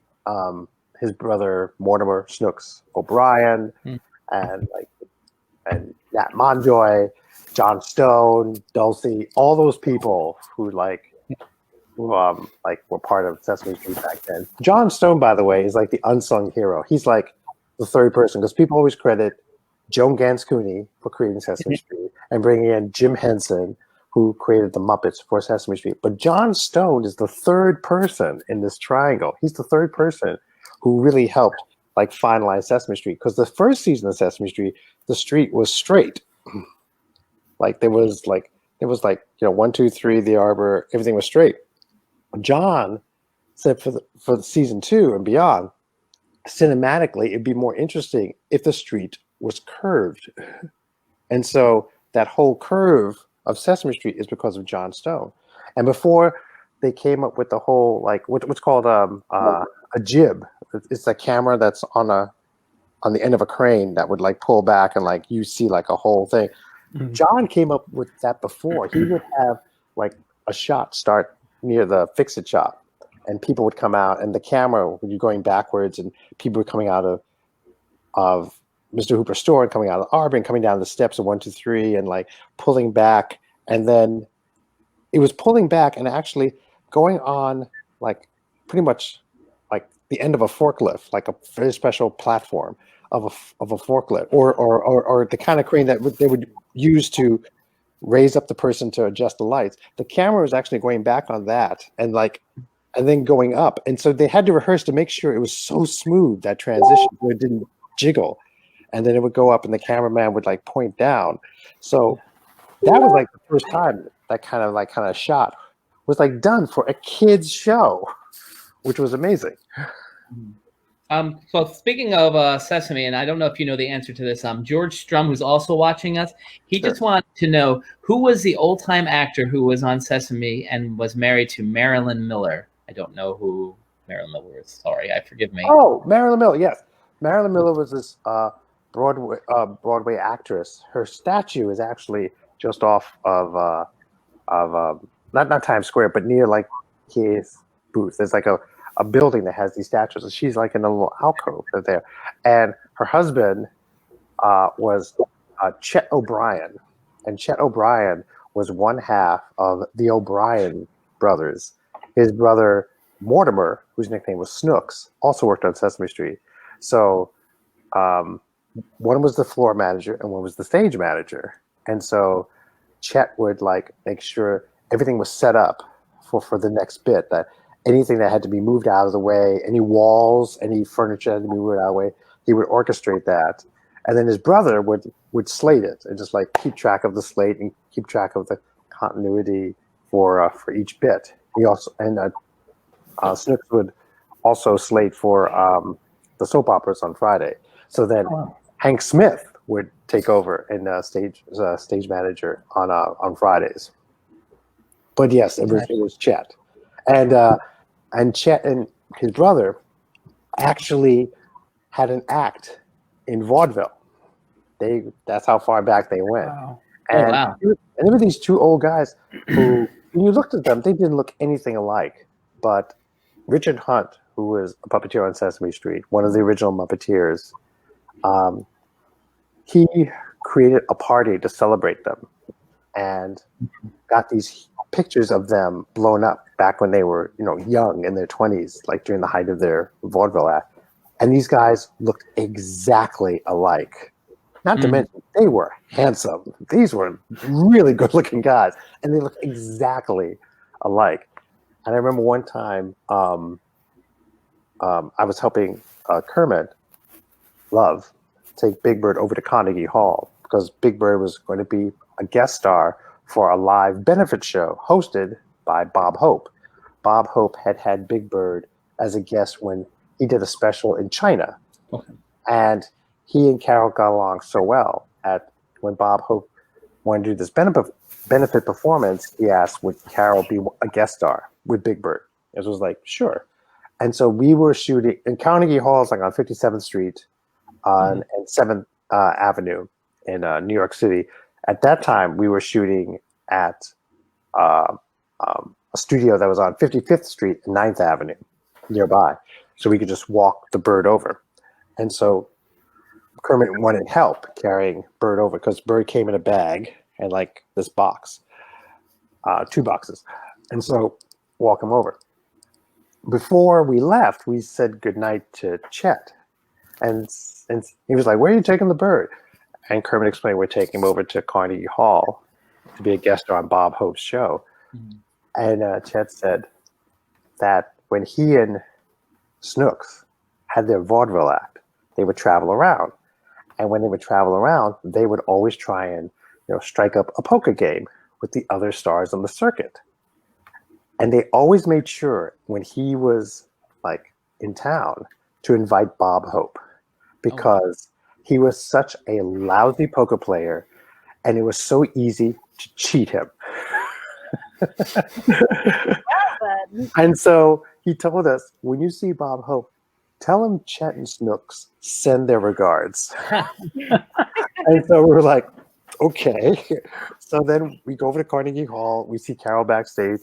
his brother Mortimer Snooks O'Brien, and Nat Monjoy, John Stone, Dulcie, all those people who were part of Sesame Street back then. John Stone, by the way, is like the unsung hero. He's like the third person, because people always credit Joan Gans Cooney for creating Sesame Street and bringing in Jim Henson, who created the Muppets for Sesame Street. But John Stone is the third person in this triangle. He's the third person who really helped like finalize Sesame Street, because the first season of Sesame Street, the street was straight. Like there was 1, 2, 3, the arbor, everything was straight. John said for the season 2 and beyond, cinematically it'd be more interesting if the street was curved. And so that whole curve of Sesame Street is because of John Stone. And before they came up with the whole like what's called a jib. It's a camera that's on the end of a crane that would like pull back and like you see like a whole thing. Mm-hmm. John came up with that before. He would have like a shot start near the fix-it shop, and people would come out, and the camera would be going backwards, and people were coming out of Mr. Hooper's store and coming out of the arbor and coming down the steps of 1, 2, 3 and like pulling back, and then it was pulling back and actually going on like pretty much like the end of a forklift, like a very special platform of a forklift, or the kind of crane that they would use to raise up the person to adjust the lights. The camera was actually going back on that and then going up. And so they had to rehearse to make sure it was so smooth, that transition, where it didn't jiggle. And then it would go up and the cameraman would like point down. So that was like the first time that kind of shot was like done for a kid's show, which was amazing. So speaking of Sesame, and I don't know if you know the answer to this, George Strum, who's also watching us, he just wanted to know who was the old-time actor who was on Sesame and was married to Marilyn Miller. I don't know who Marilyn Miller is. Sorry, forgive me. Oh, Marilyn Miller, yes. Marilyn Miller was this Broadway actress. Her statue is actually just off of not Times Square, but near like his booth. There's like a building that has these statues, and she's like in a little alcove there. And her husband was Chet O'Brien, and Chet O'Brien was one half of the O'Brien brothers. His brother Mortimer, whose nickname was Snooks, also worked on Sesame Street. So one was the floor manager and one was the stage manager. And so Chet would like make sure everything was set up for the next bit, that anything that had to be moved out of the way, any walls, any furniture had to be moved out of the way, he would orchestrate that. And then his brother would slate it and just like keep track of the slate and keep track of the continuity for each bit. He also, and Snooks would also slate for the soap operas on Friday. So then Hank Smith would take over and stage manager on Fridays. But yes, it was Chet. And Chet and his brother actually had an act in vaudeville. That's how far back they went. Wow. And, and there were these two old guys who, when you looked at them, they didn't look anything alike. But Richard Hunt, who was a puppeteer on Sesame Street, one of the original Muppeteers, he created a party to celebrate them, and got these pictures of them blown up back when they were, young in their 20s, like during the height of their vaudeville act. And these guys looked exactly alike. Not to mention, they were handsome. These were really good-looking guys, and they looked exactly alike. And I remember one time I was helping Kermit Love take Big Bird over to Carnegie Hall because Big Bird was going to be a guest star for a live benefit show hosted by Bob Hope. Bob Hope had Big Bird as a guest when he did a special in China. Okay. And he and Carol got along so well when Bob Hope wanted to do this benefit performance, he asked, would Carol be a guest star with Big Bird? It was like, sure. And so we were shooting in Carnegie Hall, like on 57th Street and 7th Avenue in New York City. At that time, we were shooting at a studio that was on 55th Street and 9th Avenue nearby. So we could just walk the Bird over. And so Kermit wanted help carrying Bird over because Bird came in a bag and like this box, 2 boxes. And so walk him over. Before we left, we said goodnight to Chet. And he was like, where are you taking the Bird? And Kermit explained, we're taking him over to Carnegie Hall to be a guest star on Bob Hope's show. Mm-hmm. And Chet said that when he and Snooks had their vaudeville act, they would travel around. And when they would travel around, they would always try and strike up a poker game with the other stars on the circuit. And they always made sure when he was like in town to invite Bob Hope because he was such a lousy poker player and it was so easy to cheat him. And so he told us, when you see Bob Hope, tell him Chet and Snooks send their regards. And so we were like, okay. So then we go over to Carnegie Hall. We see Carol backstage.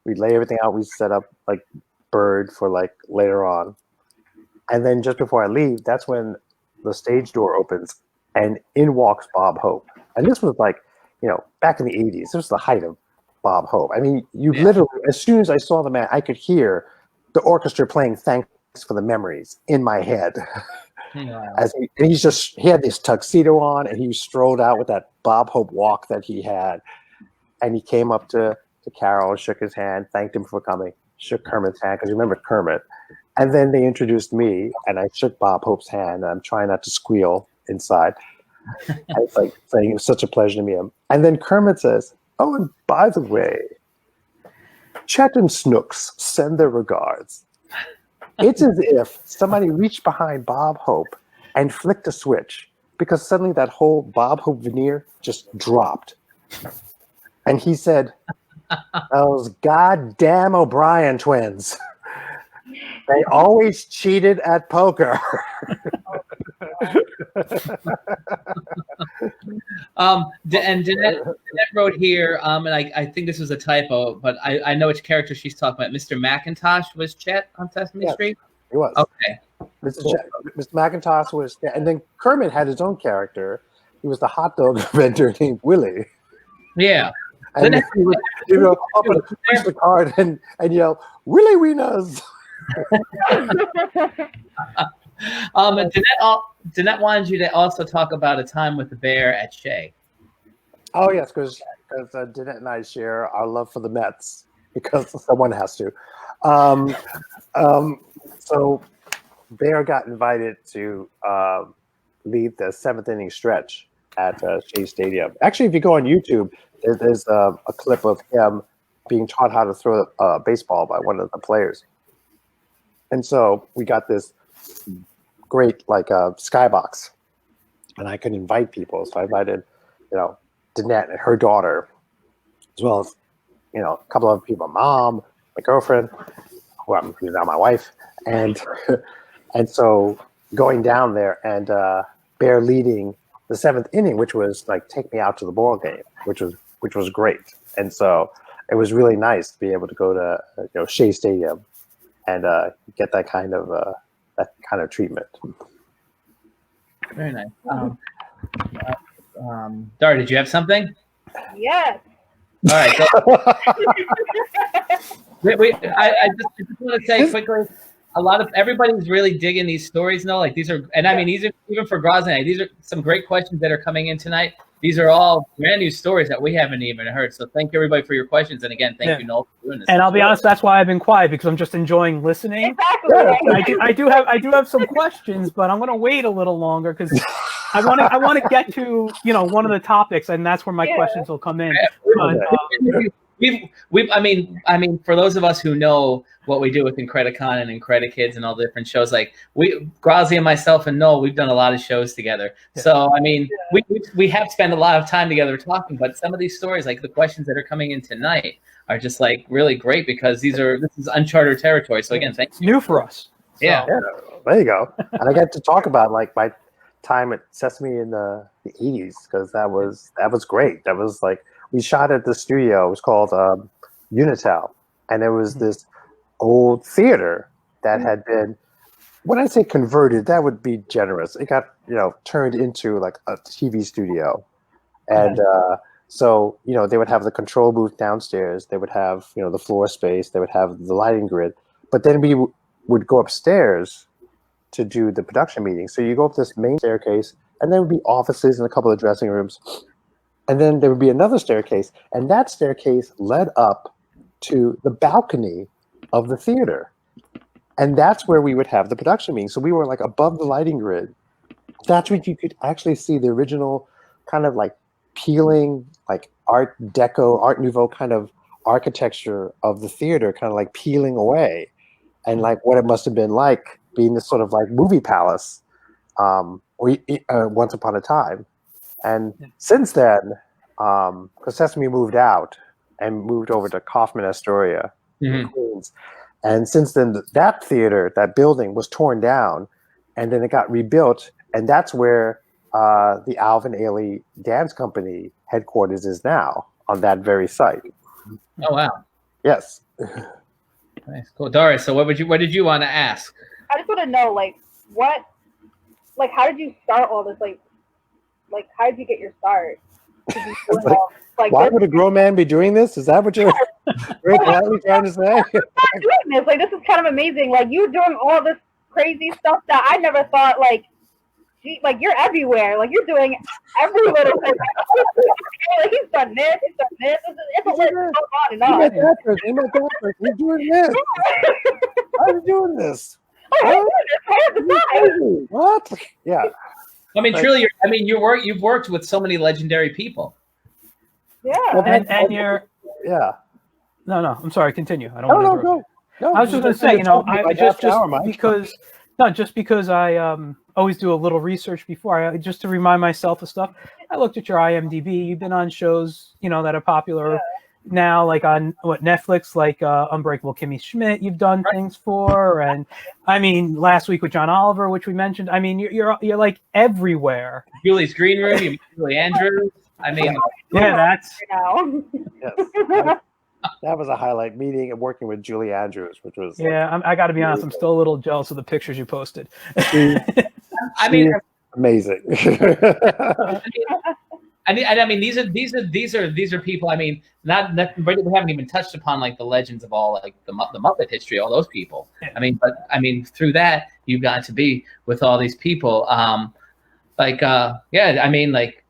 We lay everything out. We set up like Bird for like later on. And then just before I leave, that's when the stage door opens and in walks Bob Hope. And this was like, back in the 80s. This was the height of Bob Hope. I mean, literally, as soon as I saw the man, I could hear the orchestra playing Thanks for the Memories in my head. Yeah. He had this tuxedo on and he strolled out with that Bob Hope walk that he had. And he came up to Carol, shook his hand, thanked him for coming, shook Kermit's hand, because you remember Kermit. And then they introduced me and I shook Bob Hope's hand. And I'm trying not to squeal inside. I was like saying it was such a pleasure to meet him. And then Kermit says, oh, and by the way, Chet and Snooks send their regards. It's as if somebody reached behind Bob Hope and flicked a switch because suddenly that whole Bob Hope veneer just dropped. And he said, those goddamn O'Brien twins. They always cheated at poker. And Jeanette wrote here, and I think this was a typo, but I know which character she's talking about. Mr. McIntosh was Chet on Sesame Street? He was. Okay. Mr. McIntosh was, and then Kermit had his own character. He was the hot dog vendor named Willie. Yeah. And he would, up and push the card and yell, Willie Wieners! Jeanette wanted you to also talk about a time with the bear at Shea. Oh yes, because Jeanette and I share our love for the Mets because someone has to. So Bear got invited to lead the 7th inning stretch at Shea Stadium. Actually, if you go on YouTube, there's a clip of him being taught how to throw a baseball by one of the players. And so we got this great skybox, and I could invite people. So I invited, Danette and her daughter, as well as, a couple of people, my mom, my girlfriend, who's now my wife, and so going down there and Bear leading the 7th inning, which was like take me out to the ball game, which was great. And so it was really nice to be able to go to Shea Stadium and get that kind of treatment. Very nice. Dara, did you have something? Yes. All right. So, I just want to say quickly, a lot of everybody's really digging these stories now. Like these are, and I mean, these are even for Grozny. These are some great questions that are coming in tonight. These are all brand new stories that we haven't even heard. So thank you everybody for your questions. And again, thank you, Noel, for doing this. And I'll be honest, that's why I've been quiet, because I'm just enjoying listening. Exactly. I do have some questions, but I'm going to wait a little longer because I want to get to one of the topics, and that's where my questions will come in. I mean, for those of us who know what we do with Incredicon and Incredikids and all the different shows, like Grozny and myself and Noel, we've done a lot of shows together. Yeah. So I mean, we have spent a lot of time together talking, but some of these stories, like the questions that are coming in tonight, are just like really great because this is uncharted territory. So again, thanks. New for us. So. Yeah, there you go. And I get to talk about like my time at Sesame in the 80s, because that was great. That was like, we shot at the studio. It was called Unitel, and it was this old theater that had been, when I say converted, that would be generous. It got turned into like a TV studio, and so they would have the control booth downstairs. They would have the floor space. They would have the lighting grid. But then we would go upstairs to do the production meeting. So you go up this main staircase, and there would be offices and a couple of dressing rooms. And then there would be another staircase, and that staircase led up to the balcony of the theater. And that's where we would have the production meeting. So we were like above the lighting grid. That's where you could actually see the original kind of like peeling, like Art Deco, Art Nouveau kind of architecture of the theater, kind of like peeling away. And like what it must have been like being this sort of like movie palace once upon a time. And since then, because Sesame moved out and moved over to Kaufman Astoria in Queens, and since then that theater, that building was torn down, and then it got rebuilt, and that's where the Alvin Ailey Dance Company headquarters is now, on that very site. Oh wow! Yes. Nice, cool, Doris. So what did you want to ask? I just want to know, how did you start all this? Like, how did you get your start? Why would a grown man be doing this? Is that what you're trying to say? I'm not doing this. Like, this is kind of amazing. Like, you doing all this crazy stuff that I never thought. Like, you're everywhere. Like, you're doing every little thing. Like, he's done this. He's done this. It's a list going on and on. You're doing this. How are you doing this? What? Yeah. I mean, truly, you've worked with so many legendary people. Yeah. And you're. Yeah. No, I'm sorry. Continue. I don't want to interrupt you. No, I was just going to say, just because I always do a little research before, just to remind myself of stuff. I looked at your IMDb. You've been on shows, that are popular now, like on Netflix, like Unbreakable Kimmy Schmidt. You've done things for, and I mean, last week with John Oliver, which we mentioned. I mean, you're like everywhere. Julie's Green Room, Julie Andrews. I mean, that's. Yes. That was a highlight, meeting and working with Julie Andrews, which was. Yeah, I got to be honest. I'm still a little jealous of the pictures you posted. I mean, amazing. I mean, these are people. I mean, we haven't even touched upon like the legends of all like the Muppet history, all those people. I mean, through that you've got to be with all these people. I mean, like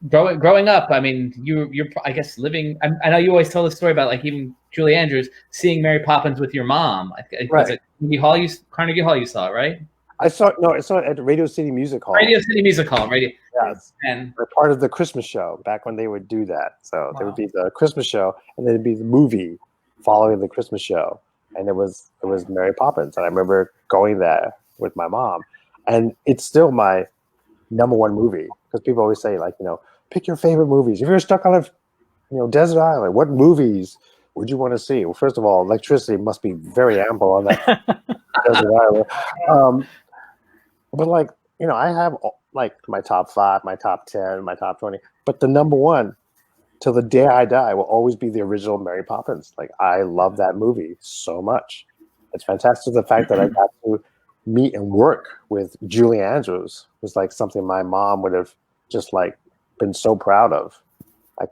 growing up. I mean, you're I guess living. I know you always tell the story about like even Julie Andrews seeing Mary Poppins with your mom. Right. Was it Carnegie Hall? You saw it, right? I saw it at Radio City Music Hall. Radio City Music Hall, radio. Yes, and they're part of the Christmas show back when they would do that. So there would be the Christmas show, and then it'd be the movie following the Christmas show, and it was Mary Poppins, and I remember going there with my mom, and it's still my #1 movie because people always say like pick your favorite movies. If you're stuck on a desert island, what movies would you want to see? Well, first of all, electricity must be very ample on that desert island. But like, I have like my top 5, my top 10, my top 20, but the #1 till the day I die will always be the original Mary Poppins. Like, I love that movie so much. It's fantastic. The fact that I got to meet and work with Julie Andrews was like something my mom would have just like been so proud of, like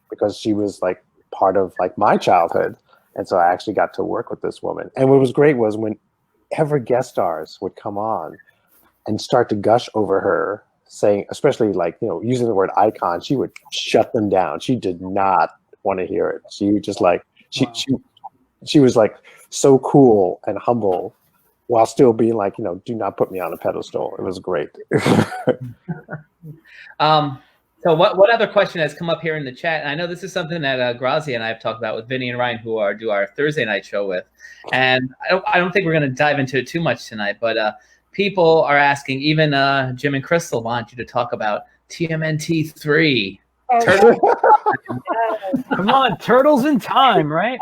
because she was like part of like my childhood, and so I actually got to work with this woman. And what was great was whenever guest stars would come on and start to gush over her, saying, especially like, you know, using the word icon, she would shut them down. She did not want to hear it. She would just like she was like so cool and humble while still being like, you know, do not put me on a pedestal. It was great. So what other question has come up here in the chat? And I know this is something that Grazia and I have talked about with Vinny and Ryan, who do our Thursday night show with. And I don't think we're going to dive into it too much tonight, but people are asking, even Jim and Crystal want you to talk about TMNT 3. Come on, Turtles in Time, right?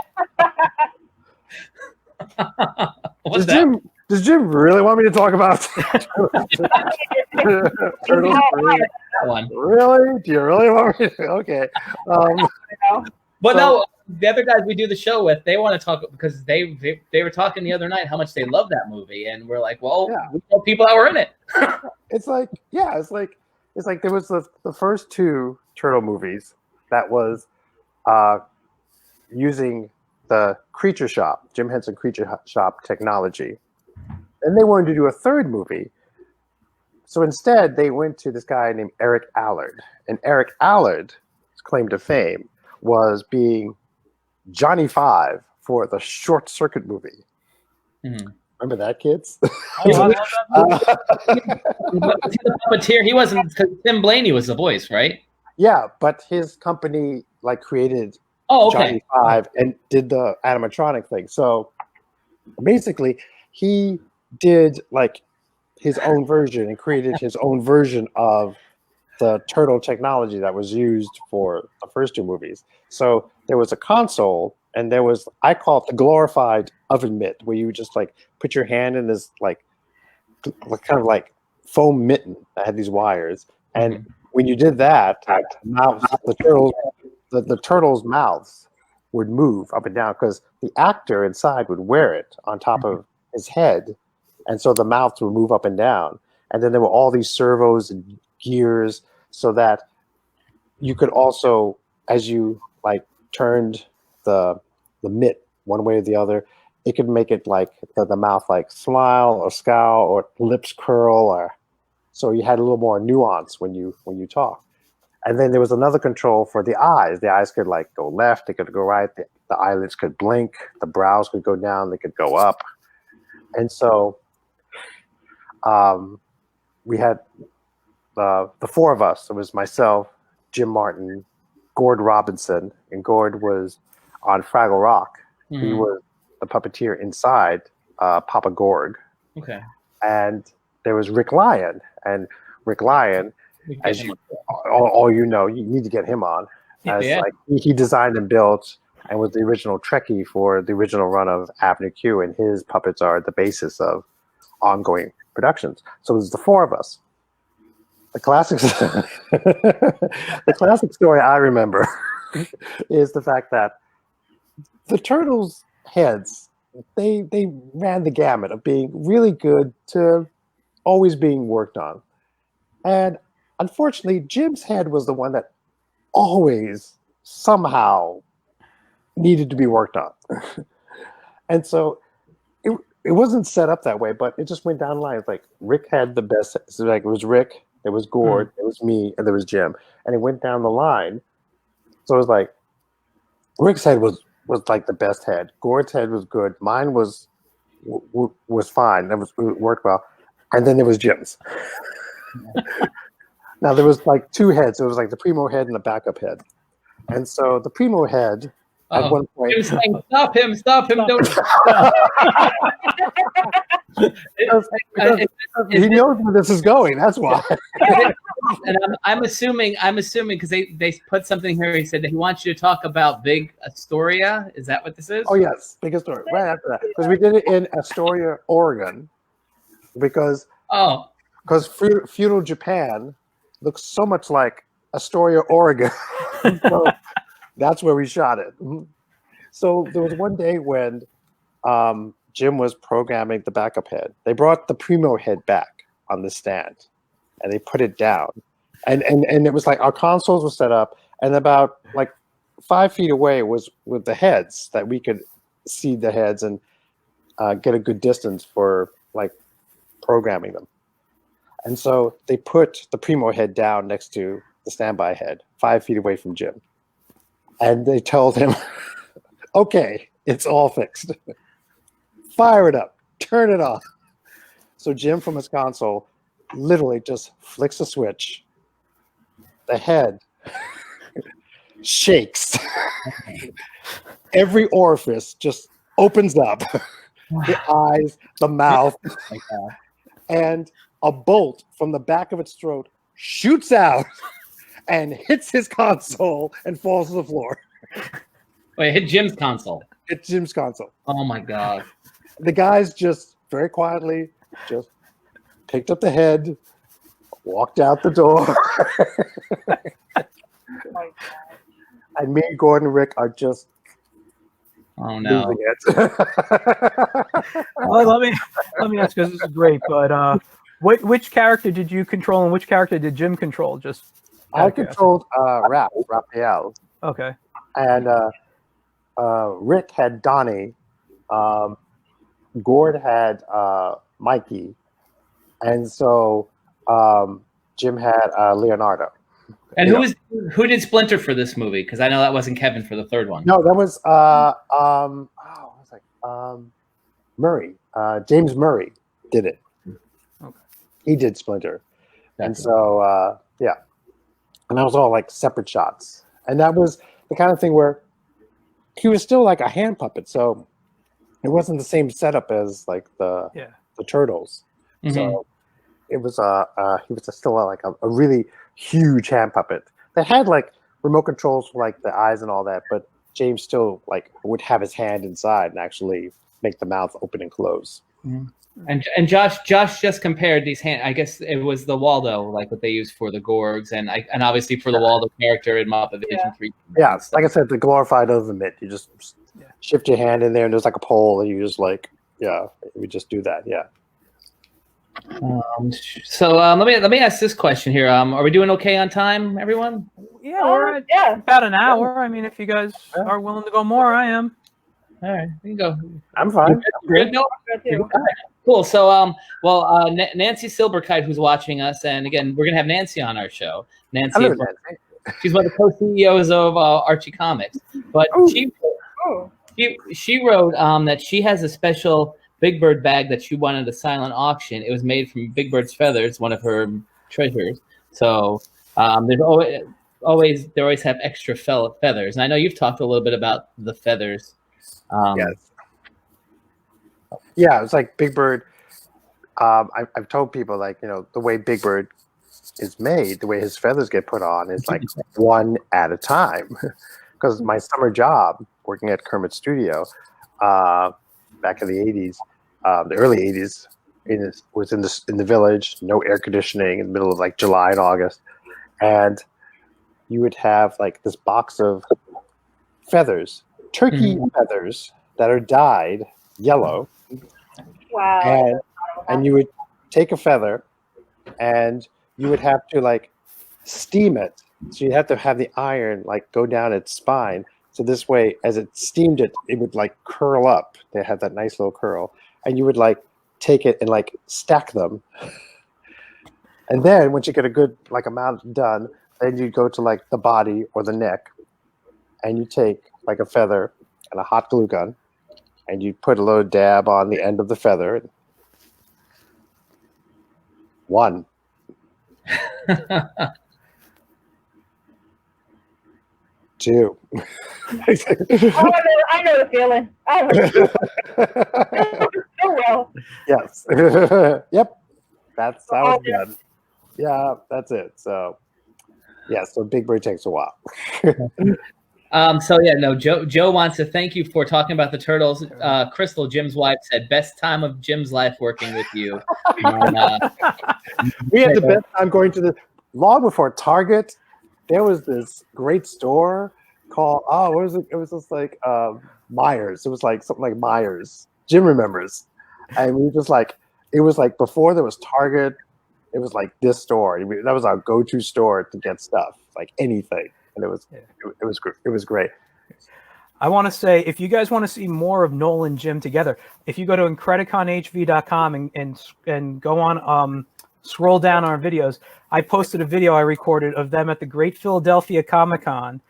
Does Jim really want me to talk about Turtles? Really? Do you really want me to? Okay. But no, the other guys we do the show with, they want to talk because they were talking the other night how much they love that movie, and we're like, well, we know people that were in it. It's like there was the first two Turtle movies that was using the Creature Shop, Jim Henson Creature Shop technology. And they wanted to do a third movie. So instead, they went to this guy named Eric Allard. And Eric Allard's claim to fame was being Johnny Five for the Short Circuit movie. Mm-hmm. Remember that, kids? Puppeteer, he wasn't, because Tim Blaney was the voice, right? Yeah, but his company like created Johnny Five and did the animatronic thing. So basically, he did like his own version and created his own version of the turtle technology that was used for the first two movies. So there was a console, and there was, I call it the glorified oven mitt, where you just like put your hand in this like kind of like foam mitten that had these wires, and when you did that, the turtles' mouths would move up and down because the actor inside would wear it on top of his head, and so the mouths would move up and down. And then there were all these servos and gears so that you could also, as you like turned the mitt one way or the other, it could make it like the mouth like smile or scowl or lips curl, or so you had a little more nuance when you talk. And then there was another control for the eyes. The eyes could like go left, they could go right, the eyelids could blink, the brows could go down, they could go up. And so we had the four of us. It was myself, Jim Martin, Gord Robinson, and Gord was on Fraggle Rock. Mm-hmm. He was the puppeteer inside Papa Gorg. Okay. And there was Rick Lyon. And Rick Lyon, as you all you know, you need to get him on. As like he designed and built and was the original Trekkie for the original run of Avenue Q, and his puppets are the basis of ongoing productions. So it was the four of us. The classic story I remember is the fact that the turtles' heads, they ran the gamut of being really good to always being worked on. And unfortunately, Jim's head was the one that always somehow needed to be worked on. And so it wasn't set up that way, but it just went down the line. It's like Rick had the best. So like it was Rick, there was Gord, there was me, and there was Jim. And it went down the line. So it was like Rick's head was like the best head. Gord's head was good. Mine was fine. It worked well. And then there was Jim's. Now there was like two heads. It was like the primo head and the backup head. And so the primo head at one point, he was saying, "Stop him! Don't!" He knows where this is going. That's why. And I'm assuming because they put something here. He said that he wants you to talk about Big Astoria. Is that what this is? Oh yes, Big Astoria. Right after that, because we did it in Astoria, Oregon, because feudal Japan looks so much like Astoria, Oregon. So that's where we shot it. So there was one day when Jim was programming the backup head. They brought the primo head back on the stand, and they put it down. And it was like our consoles were set up, and about like 5 feet away was with the heads that we could see the heads and get a good distance for like programming them. And so they put the Primo head down next to the standby head, 5 feet away from Jim. And they told him, okay, it's all fixed. Fire it up, turn it off. So Jim from his console literally just flicks a switch. The head shakes. Every orifice just opens up. The eyes, the mouth, and a bolt from the back of its throat shoots out and hits his console and falls to the floor. Wait, hit Jim's console. Hit Jim's console. Oh my God. The guys just very quietly just picked up the head, walked out the door. And me, Gordon, and Rick are just losing it. Well, let me ask, because this is great, but which character did you control and which character did Jim control? Just I controlled Raphael. Okay. And Rick had Donnie. Gord had Mikey. And so Jim had Leonardo. And who did Splinter for this movie? Because I know that wasn't Kevin for the third one. No, that was Murray. James Murray did it. Okay. He did Splinter. And so yeah. And that was all like separate shots. And that was the kind of thing where he was still like a hand puppet, so it wasn't the same setup as like the turtles. Mm-hmm. So it was he was still like a really huge hand puppet that had like remote controls for like the eyes and all that, but James still like would have his hand inside and actually make the mouth open and close. Mm-hmm. And Josh just compared these hand. I guess it was the Waldo, like what they used for the Gorgs, and obviously for the Waldo character in Muppet Vision 3. Yeah, like I said, the glorified ultimate. You just shift your hand in there, and there's like a pole, and you just like we just do that. Yeah. So let me ask this question here. Are we doing okay on time, everyone? Yeah, we're at about an hour. I mean, if you guys are willing to go more, I am. All right, you can go. I'm fine. Good? Cool. So, Nancy Silberkite, who's watching us, and again, we're gonna have Nancy on our show. Nancy, she's one of the co-CEOs of Archie Comics, but she wrote that she has a special Big Bird bag that she won at a silent auction. It was made from Big Bird's feathers, one of her treasures. So they always have extra feathers, and I know you've talked a little bit about the feathers. Yes. Yeah, it's like Big Bird. I've told people, like, the way Big Bird is made, the way his feathers get put on is like one at a time. Because my summer job working at Kermit's studio back in the 80s, the early 80s, was in the village, no air conditioning in the middle of like July and August. And you would have like this box of feathers, turkey feathers that are dyed yellow. Wow. And you would take a feather and you would have to like steam it. So you have to have the iron like go down its spine. So this way, as it steamed it, it would like curl up. They had that nice little curl. And you would like take it and like stack them. And then once you get a good like amount done, then you go to like the body or the neck and you take like a feather and a hot glue gun and you put a little dab on the end of the feather. One. Two. I know the feeling. I know the feeling. So well. Yes. Yep. That's how it's done. Yeah, that's it. So, yeah. So Big Bird takes a while. Joe wants to thank you for talking about the turtles. Crystal, Jim's wife, said best time of Jim's life working with you. We had the best time going to long before Target. There was this great store called what was it? It was just like Myers. It was like something like Myers. Jim remembers, and we just like it was like before there was Target. it was like this store. That was our go-to store to get stuff, like anything, and it was great. I want to say, if you guys want to see more of Noel and Jim together, if you go to IncrediconHV.com and go on, scroll down our videos, I posted a video I recorded of them at the Great Philadelphia Comic-Con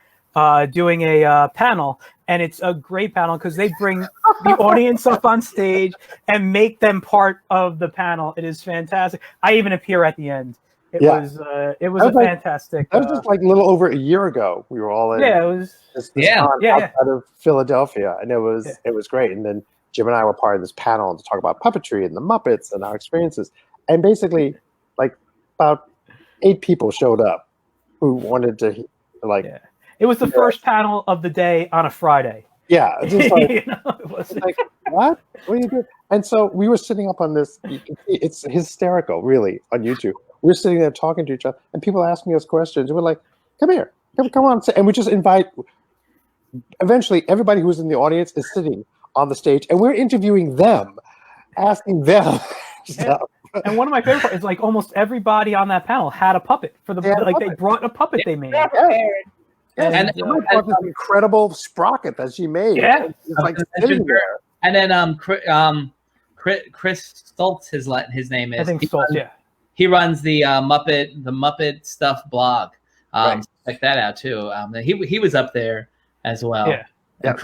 doing a panel, and it's a great panel because they bring the audience up on stage and make them part of the panel. It is fantastic. I even appear at the end. It was fantastic. That was just like a little over a year ago. We were all in. Yeah, it was. Outside of Philadelphia, and it was great. And then Jim and I were part of this panel to talk about puppetry and the Muppets and our experiences. And basically, like about 8 people showed up who wanted to like. Yeah. It was the first panel of the day on a Friday. Yeah, just like, it was like what? What are you doing? And so we were sitting up on this. It's hysterical, really, on YouTube. We're sitting there talking to each other, and people asking us questions. And we're like, "Come here, come on!" And we just invite. Eventually, everybody who's in the audience is sitting on the stage, and we're interviewing them, asking them stuff. And one of my favorite parts is like almost everybody on that panel had a puppet for the they brought a puppet they made. And this incredible sprocket that she made. Yeah, it's like sitting there. And then Chris Stoltz, his name is. I think Stoltz. Yeah. He runs the Muppet Stuff blog. Check that out too. He was up there as well. Yeah.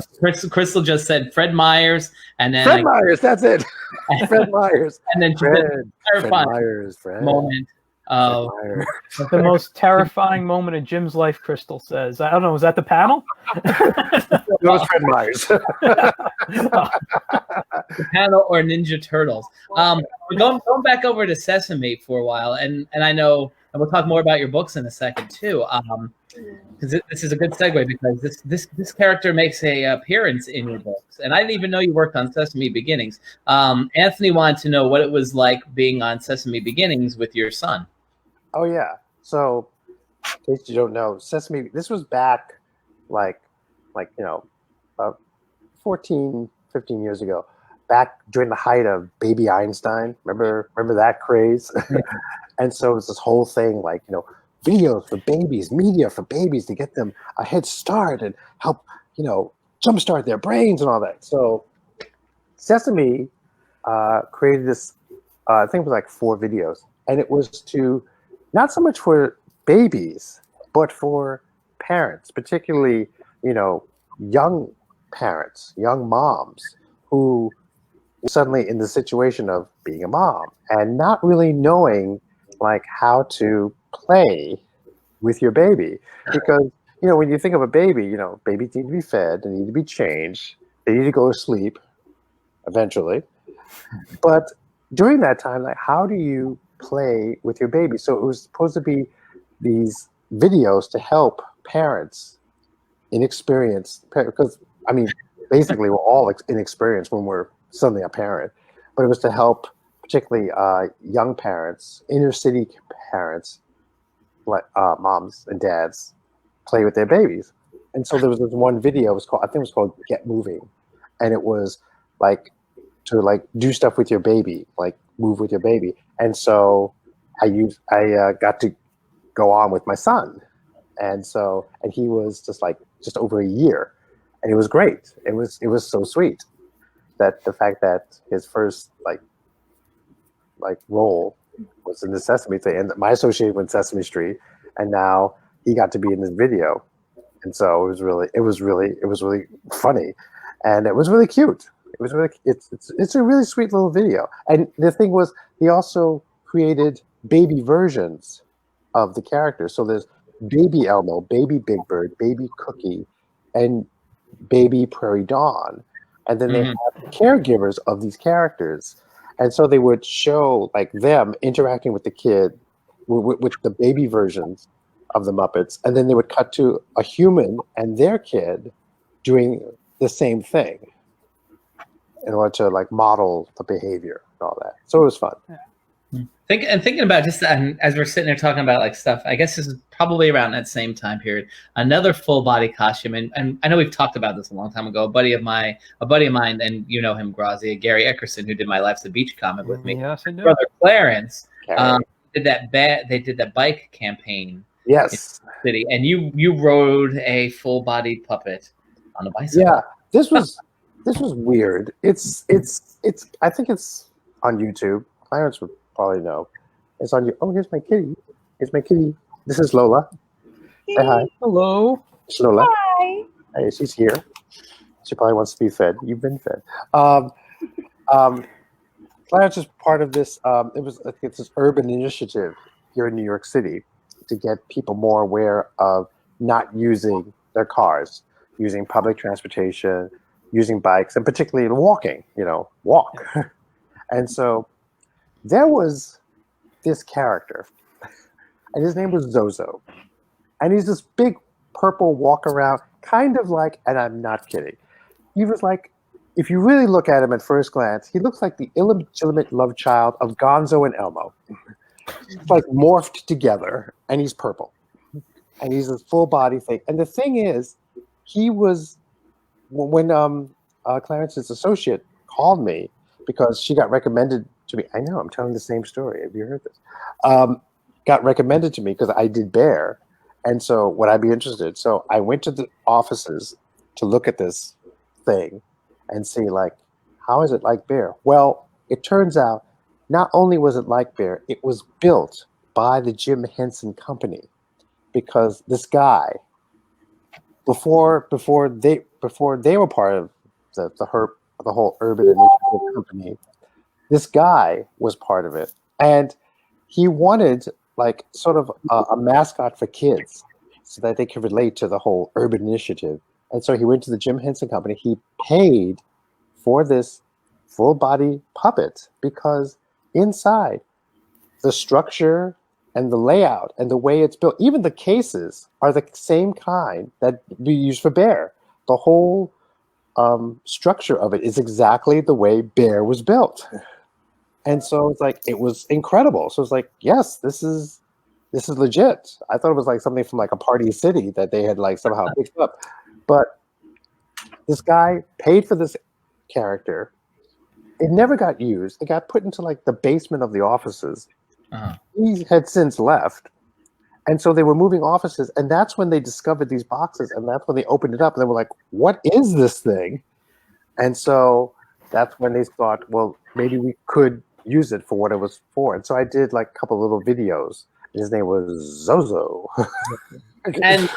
Crystal just said Fred Myers, and then Fred Myers. That's it. Fred Myers. And then Fred Myers. Moment. The most terrifying moment in Jim's life, Crystal says. I don't know. Was that the panel? That was Fred Myers. The panel or Ninja Turtles. Going back over to Sesame for a while, and I know, and we'll talk more about your books in a second too. Because this is a good segue, because this character makes a appearance in your books, and I didn't even know you worked on Sesame Beginnings. Anthony wanted to know what it was like being on Sesame Beginnings with your son. Oh yeah. So, in case you don't know, Sesame. This was back, like about 14, 15 years ago. Back during the height of Baby Einstein. Remember that craze? And so it was this whole thing, like videos for babies, media for babies to get them a head start and help, jumpstart their brains and all that. So Sesame created this, I think it was like 4 videos. And it was to, not so much for babies, but for parents, particularly, young parents, young moms who were suddenly in the situation of being a mom and not really knowing like how to play with your baby, because when you think of a baby, babies need to be fed, they need to be changed, they need to go to sleep eventually. But during that time, like, how do you play with your baby? So it was supposed to be these videos to help parents inexperienced, because basically we're all inexperienced when we're suddenly a parent, but it was to help particularly young parents, inner city parents, like moms and dads, play with their babies. And so there was this one video, I think it was called Get Moving, and it was like to like do stuff with your baby, like move with your baby. And so I got to go on with my son, and he was just over a year, and it was great. It was so sweet that the fact that his first like role was in the Sesame thing, and my association with Sesame Street, and now he got to be in this video, and so it was really funny, and it was really cute. It's a really sweet little video. And the thing was, he also created baby versions of the characters. So there's Baby Elmo, Baby Big Bird, Baby Cookie, and Baby Prairie Dawn, and then they have caregivers of these characters. And so they would show like them interacting with the kid, with the baby versions of the Muppets, and then they would cut to a human and their kid doing the same thing in order to like model the behavior and all that. So it was fun. Thinking about just as we're sitting there talking about like stuff, I guess this is probably around that same time period. Another full body costume, and I know we've talked about this a long time ago. A buddy of mine, and you know him, Grazi, Gary Eckerson, who did my Life's a Beach comic with me. Yes, I do. Brother Clarence They did that bike campaign. Yes. In the city, and you rode a full-body puppet on a bicycle. Yeah, this was weird. It's I think it's on YouTube. Clarence would probably know. It's on you. Oh, here's my kitty. Here's my kitty. This is Lola. Say hi. Hello. It's Lola. Hi. Hey, she's here. She probably wants to be fed. You've been fed. Clarence is part of this. It's this urban initiative here in New York City to get people more aware of not using their cars, using public transportation, using bikes, and particularly walking. Walk. And so there was this character, and his name was Zozo, and he's this big purple walk around, kind of like, and I'm not kidding, he was like, if you really look at him at first glance, he looks like the illegitimate love child of Gonzo and Elmo. It's like morphed together, and he's purple, and he's a full body thing. And the thing is, he was, when Clarence's associate called me because she got recommended to me. I know, I'm telling the same story. Have you heard this? Got recommended to me because I did Bear, and so would I be interested? So I went to the offices to look at this thing and see, like, how is it like Bear? Well, it turns out not only was it like Bear, it was built by the Jim Henson Company, because this guy, before they were part of the whole urban initiative company, this guy was part of it, and he wanted like sort of a mascot for kids so that they could relate to the whole urban initiative. And so he went to the Jim Henson Company. He paid for this full body puppet because inside, the structure and the layout and the way it's built, even the cases are the same kind that we use for Bear. The whole structure of it is exactly the way Bear was built. And so it's like, it was incredible. So it's like, yes, this is legit. I thought it was like something from like a Party City that they had like somehow picked up. But this guy paid for this character. It never got used. It got put into like the basement of the offices. Uh-huh. He had since left. And so they were moving offices, and that's when they discovered these boxes, and that's when they opened it up, and they were like, what is this thing? And so that's when they thought, well, maybe we could use it for what it was for. And so I did like a couple little videos. His name was Zozo. And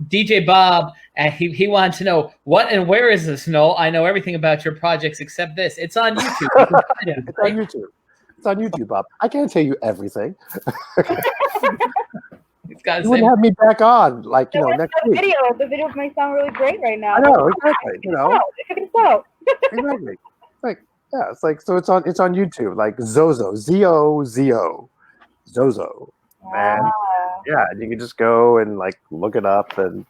DJ Bob, he wanted to know, what and where is this, Noel? I know everything about your projects except this. It's on YouTube. It's on YouTube. It's on YouTube, Bob. I can't tell you everything. You wouldn't have me back on, like, next week. The video might sound really great right now. I know, exactly. Exactly. Like, yeah, it's like, so it's on YouTube, like Zozo, Z-O-Z-O, Zozo. And yeah, you can just go and like look it up, and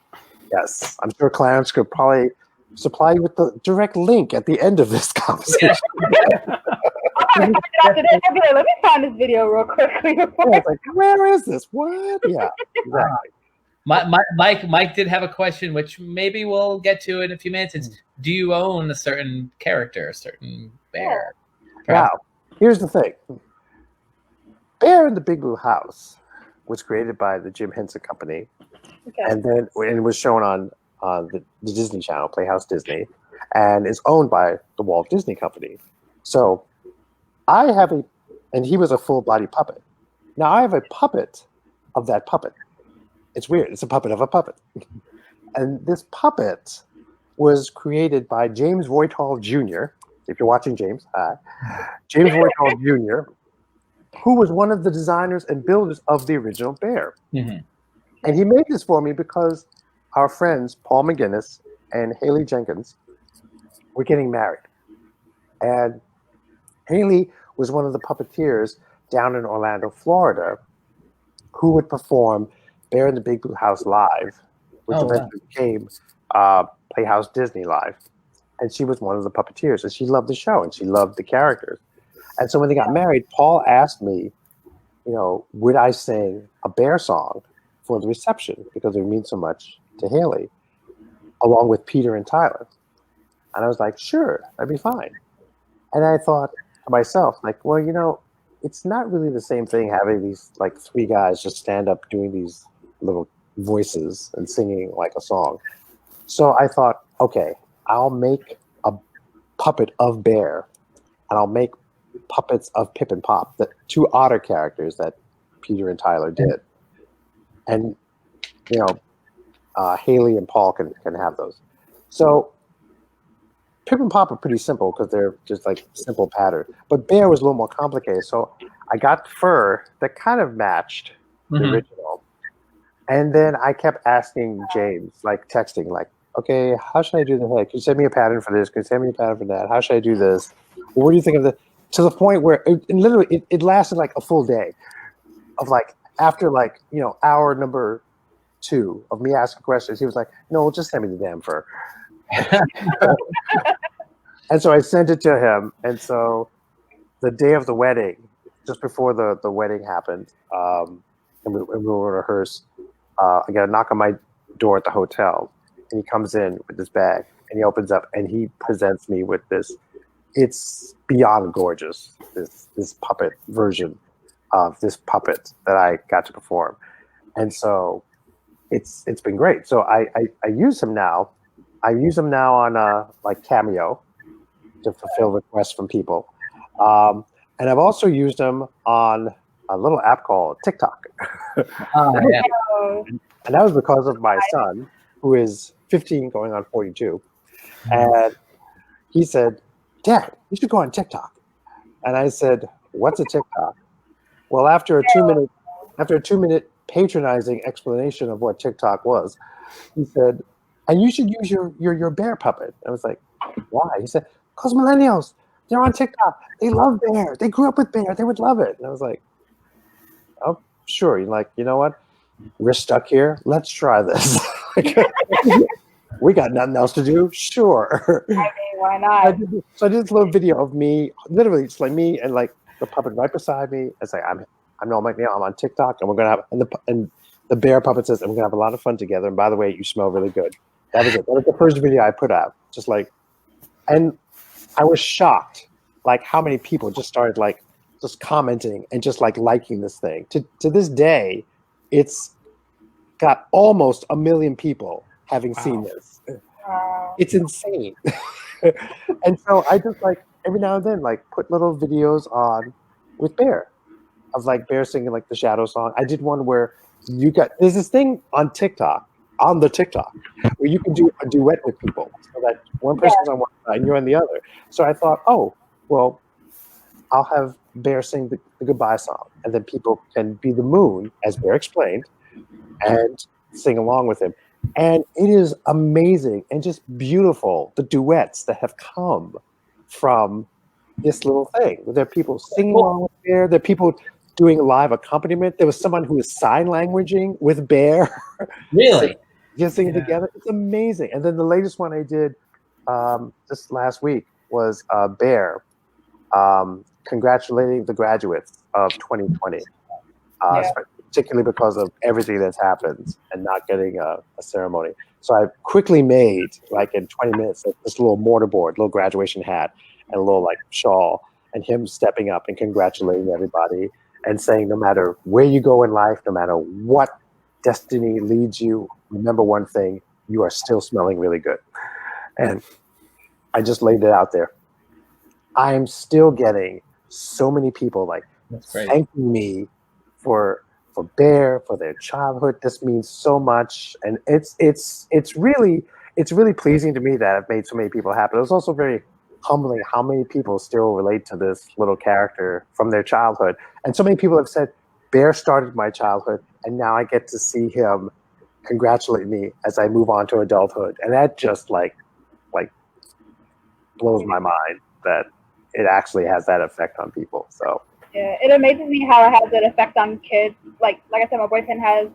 yes, I'm sure Clarence could probably supply you with the direct link at the end of this conversation. After this, I'll be like, let me find this video real quickly. Yeah, like, where is this? What? Yeah, exactly. Mike did have a question, which maybe we'll get to in a few minutes. It's, do you own a certain character, a certain bear? Now, here's the thing. Bear in the Big Blue House was created by the Jim Henson Company, and then it was shown on the Disney Channel, Playhouse Disney, and is owned by the Walt Disney Company. So I have and he was a full body puppet. Now I have a puppet of that puppet. It's weird. It's a puppet of a puppet. And this puppet was created by James Voital Jr. If you're watching, James, hi. James Voital Jr., who was one of the designers and builders of the original Bear. Mm-hmm. And he made this for me because our friends, Paul McGinnis and Haley Jenkins, were getting married. And Haley was one of the puppeteers down in Orlando, Florida, who would perform Bear in the Big Blue House live, which eventually became Playhouse Disney Live. And she was one of the puppeteers, and she loved the show, and she loved the characters. And so when they got married, Paul asked me, would I sing a Bear song for the reception, because it would mean so much to Haley, along with Peter and Tyler. And I was like, sure, that'd be fine. And I thought to myself, like, well, it's not really the same thing having these like three guys just stand up doing these little voices and singing like a song. So I thought, okay, I'll make a puppet of Bear, and I'll make puppets of Pip and Pop, the two otter characters that Peter and Tyler did. And, you know, Haley and Paul can have those. So Pip and Pop are pretty simple because they're just like simple pattern. But Bear was a little more complicated. So I got fur that kind of matched the original. And then I kept asking James, like texting, like, okay, how should I do the head? Can you send me a pattern for this? Can you send me a pattern for that? How should I do this? What do you think of the? To the point where it lasted like a full day of like, after like, you know, hour number 2 of me asking questions, he was like, no, just send me the damn fur. And so I sent it to him. And so the day of the wedding, just before the wedding happened, and we were rehearsed, I got a knock on my door at the hotel, and he comes in with this bag, and he opens up, and he presents me with this. It's beyond gorgeous, this puppet version of this puppet that I got to perform. And so it's been great. So I use him now. I use him now on like Cameo to fulfill requests from people. And I've also used him on a little app called TikTok. Yeah. And that was because of my son, who is 15 going on 42. And he said, Dad, you should go on TikTok. And I said, what's a TikTok? Well, after a 2-minute patronizing explanation of what TikTok was, he said, and you should use your bear puppet. I was like, why? He said, because millennials, they're on TikTok. They love Bear. They grew up with Bear. They would love it. And I was like, oh, sure. You're like, you know what? We're stuck here. Let's try this. We got nothing else to do. Sure. I mean, why not? So I did this little video of me, literally, it's like me and like the puppet right beside me. It's like, I'm Noel MacNeal. I'm on TikTok, and we're gonna have and the bear puppet says, and we're gonna have a lot of fun together. And by the way, you smell really good. That was it. That was the first video I put out. Just like, and I was shocked, like how many people just started like just commenting and just like liking this thing. To this day, it's got almost 1 million people having seen this. It's insane. And so I just like every now and then like put little videos on with Bear of like Bear singing like the Shadow song. I did one where there's this thing on TikTok, where you can do a duet with people so that one person's on one side and you're on the other. So I thought, oh, well, I'll have Bear sing the goodbye song, and then people can be the moon, as Bear explained, and sing along with him. And it is amazing and just beautiful, the duets that have come from this little thing. There are people singing along with Bear. There are people doing live accompaniment. There was someone who was sign languaging with Bear. Really? Just singing together. It's amazing. And then the latest one I did just last week was Bear congratulating the graduates of 2020. Particularly because of everything that's happened and not getting a ceremony. So I quickly made, like in 20 minutes, this little mortarboard, little graduation hat, and a little like shawl, and him stepping up and congratulating everybody and saying, no matter where you go in life, no matter what destiny leads you, remember one thing, you are still smelling really good. And I just laid it out there. I am still getting so many people like thanking me for Bear, for their childhood. This means so much, and it's really pleasing to me that I've made so many people happy. It was also very humbling how many people still relate to this little character from their childhood, and so many people have said, Bear started my childhood, and now I get to see him congratulate me as I move on to adulthood, and that just like blows my mind that it actually has that effect on people. So. Yeah, it amazes me how it has an effect on kids. Like I said, my boyfriend has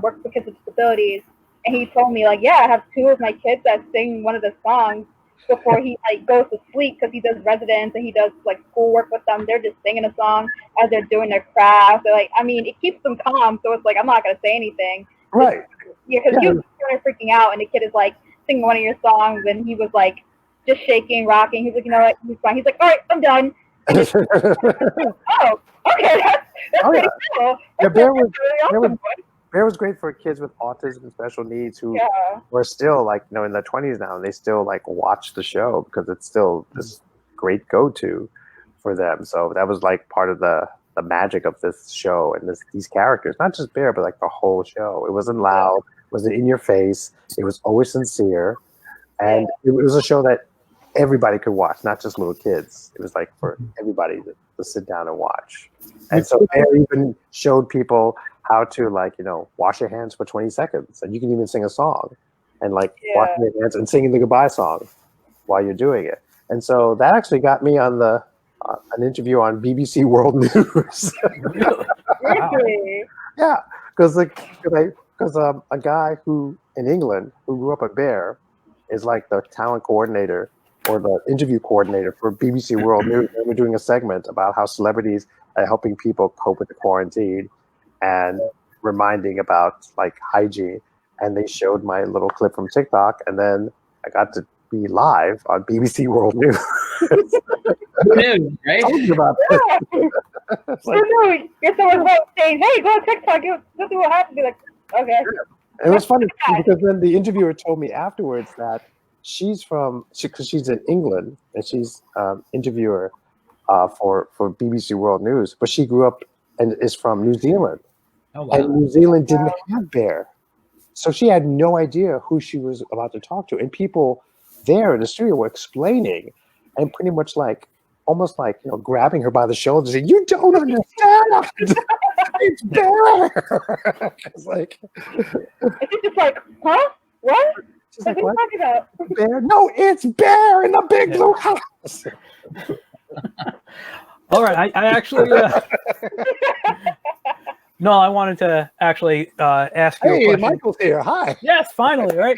worked with kids with disabilities, and he told me like, yeah, I have 2 of my kids that sing one of the songs before he like goes to sleep, because he does residence and he does like schoolwork with them. They're just singing a song as they're doing their craft. So, like, I mean, it keeps them calm. So it's like, I'm not gonna say anything. Right. Yeah, because you started freaking out, and the kid is like singing one of your songs, and he was like just shaking, rocking. He's like, you know what? He's fine. He's like, all right, I'm done. Oh, Okay, that's pretty cool. Yeah, That's really awesome. Bear was great for kids with autism and special needs who were still like, in their 20s now, and they still like watch the show because it's still this great go-to for them. So that was like part of the magic of this show and these characters, not just Bear, but like the whole show. It wasn't loud, it wasn't in your face, it was always sincere, and it was a show that everybody could watch, not just little kids. It was like for everybody to sit down and watch. And so Bear even showed people how to wash your hands for 20 seconds, and you can even sing a song and wash your hands and singing the goodbye song while you're doing it. And so that actually got me on an interview on BBC World News. Really? Yeah, because a guy who in England who grew up a Bear is like the talent coordinator or the interview coordinator for BBC World News. And we're doing a segment about how celebrities are helping people cope with the quarantine and reminding about like hygiene. And they showed my little clip from TikTok, and then I got to be live on BBC World News. News, right? Talking about It's like, you're someone saying, "Hey, go on TikTok. This is what happened." Be like, okay. It was funny because then the interviewer told me afterwards that because she's in England and she's interviewer for BBC World News, but she grew up and is from New Zealand. Oh, wow. And New Zealand didn't have Bear. So she had no idea who she was about to talk to. And people there in the studio were explaining and pretty much almost grabbing her by the shoulder saying, "You don't understand. It's Bear." It's like, it's just like, huh? What? She's what like, are you talking about? Bear? No, it's Bear in the big blue house. All right, I actually no, I wanted to actually ask you a question. Michael's here. Hi. Yes, finally, right?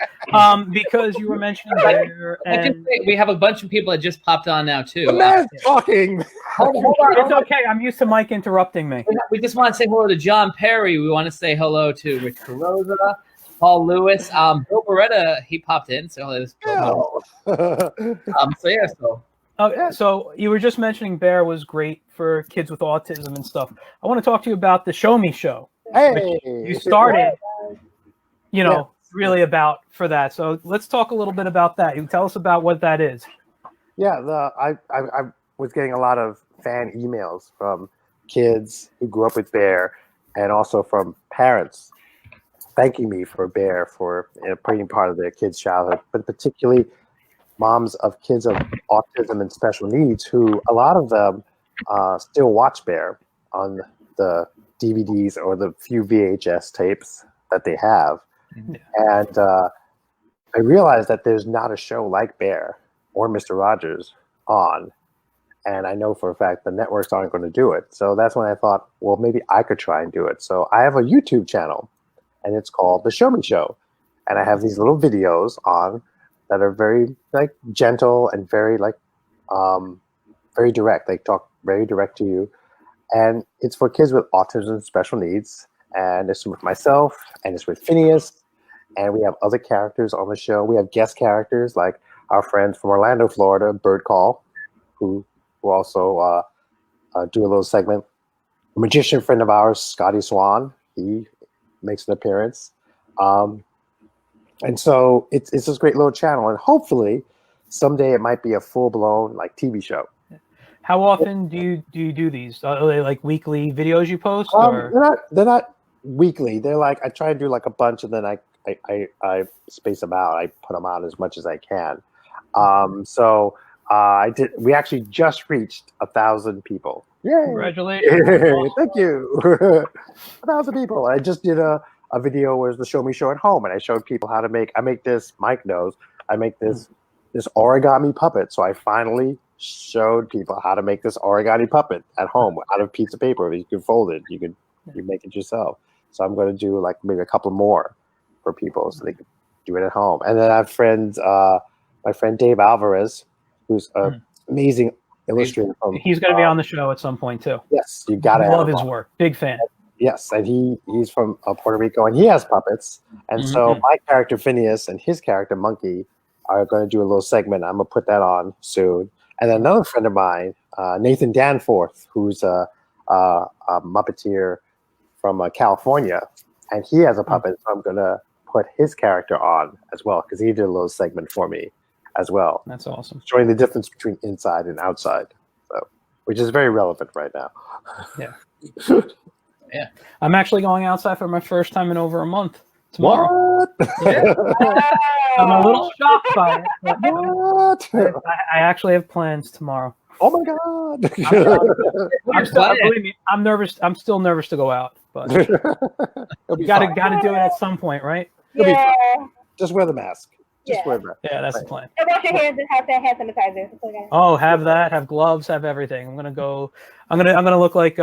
Because you were mentioning Bear, and we have a bunch of people that just popped on now too. The man's talking. Hold on. It's okay. I'm used to Mike interrupting me. We just want to say hello to John Perry. We want to say hello to Rich Carosa, Paul Lewis, Bill Beretta. He popped in, so let's go. So you were just mentioning Bear was great for kids with autism and stuff. I want to talk to you about the Show Me Show. Hey, you started, really about for that. So let's talk a little bit about that. You tell us about what that is. Yeah, I was getting a lot of fan emails from kids who grew up with Bear, and also from parents thanking me for Bear for being part of their kids' childhood, but particularly moms of kids of autism and special needs, who a lot of them still watch Bear on the DVDs or the few VHS tapes that they have. And I realized that there's not a show like Bear or Mr. Rogers on. And I know for a fact the networks aren't going to do it. So that's when I thought, well, maybe I could try and do it. So I have a YouTube channel, and it's called The Show Me Show. And I have these little videos on that are very gentle and very very direct. They talk very direct to you, and it's for kids with autism and special needs. And it's with myself, and it's with Phineas, and we have other characters on the show. We have guest characters like our friends from Orlando, Florida, Bird Call, who also do a little segment. A magician friend of ours, Scotty Swan, he makes an appearance. And so it's this great little channel, and hopefully someday it might be a full-blown TV show. How often do you do these? Are they like weekly videos you post? Or? They're not weekly. They're I try to do a bunch, and then I space them out. I put them out as much as I can. We actually just reached 1,000 people. Yay! Congratulations! Thank you. 1,000 people. I just did a video where the Show Me Show at home, and I showed people how to make. I make this. Mike knows. I make this origami puppet. So I finally showed people how to make this origami puppet at home out of piece of paper. You can fold it. You make it yourself. So I'm going to do maybe a couple more for people so they can do it at home. And then I have friends. My friend Dave Alvarez, who's an amazing illustrator. He's going to be on the show at some point too. Yes, you got to love his work. Big fan. Yes, and he's from Puerto Rico, and he has puppets. And so my character Phineas and his character Monkey are going to do a little segment. I'm going to put that on soon. And another friend of mine, Nathan Danforth, who's a a Muppeteer from California, and he has a puppet, so I'm gonna put his character on as well because he did a little segment for me as well. That's awesome. Showing the difference between inside and outside, so which is very relevant right now. Yeah. Yeah. I'm actually going outside for my first time in over a month tomorrow. What? Yeah. I'm a little shocked by it. But What? I actually have plans tomorrow. Oh my god! Believe me, I'm nervous. I'm still nervous to go out, but you gotta do it at some point, right? Yeah. Just wear the mask. Just wear the mask. Yeah, that's the plan. And wash your hands and have that hand sanitizer. Oh, have that. Have gloves. Have everything. I'm gonna look like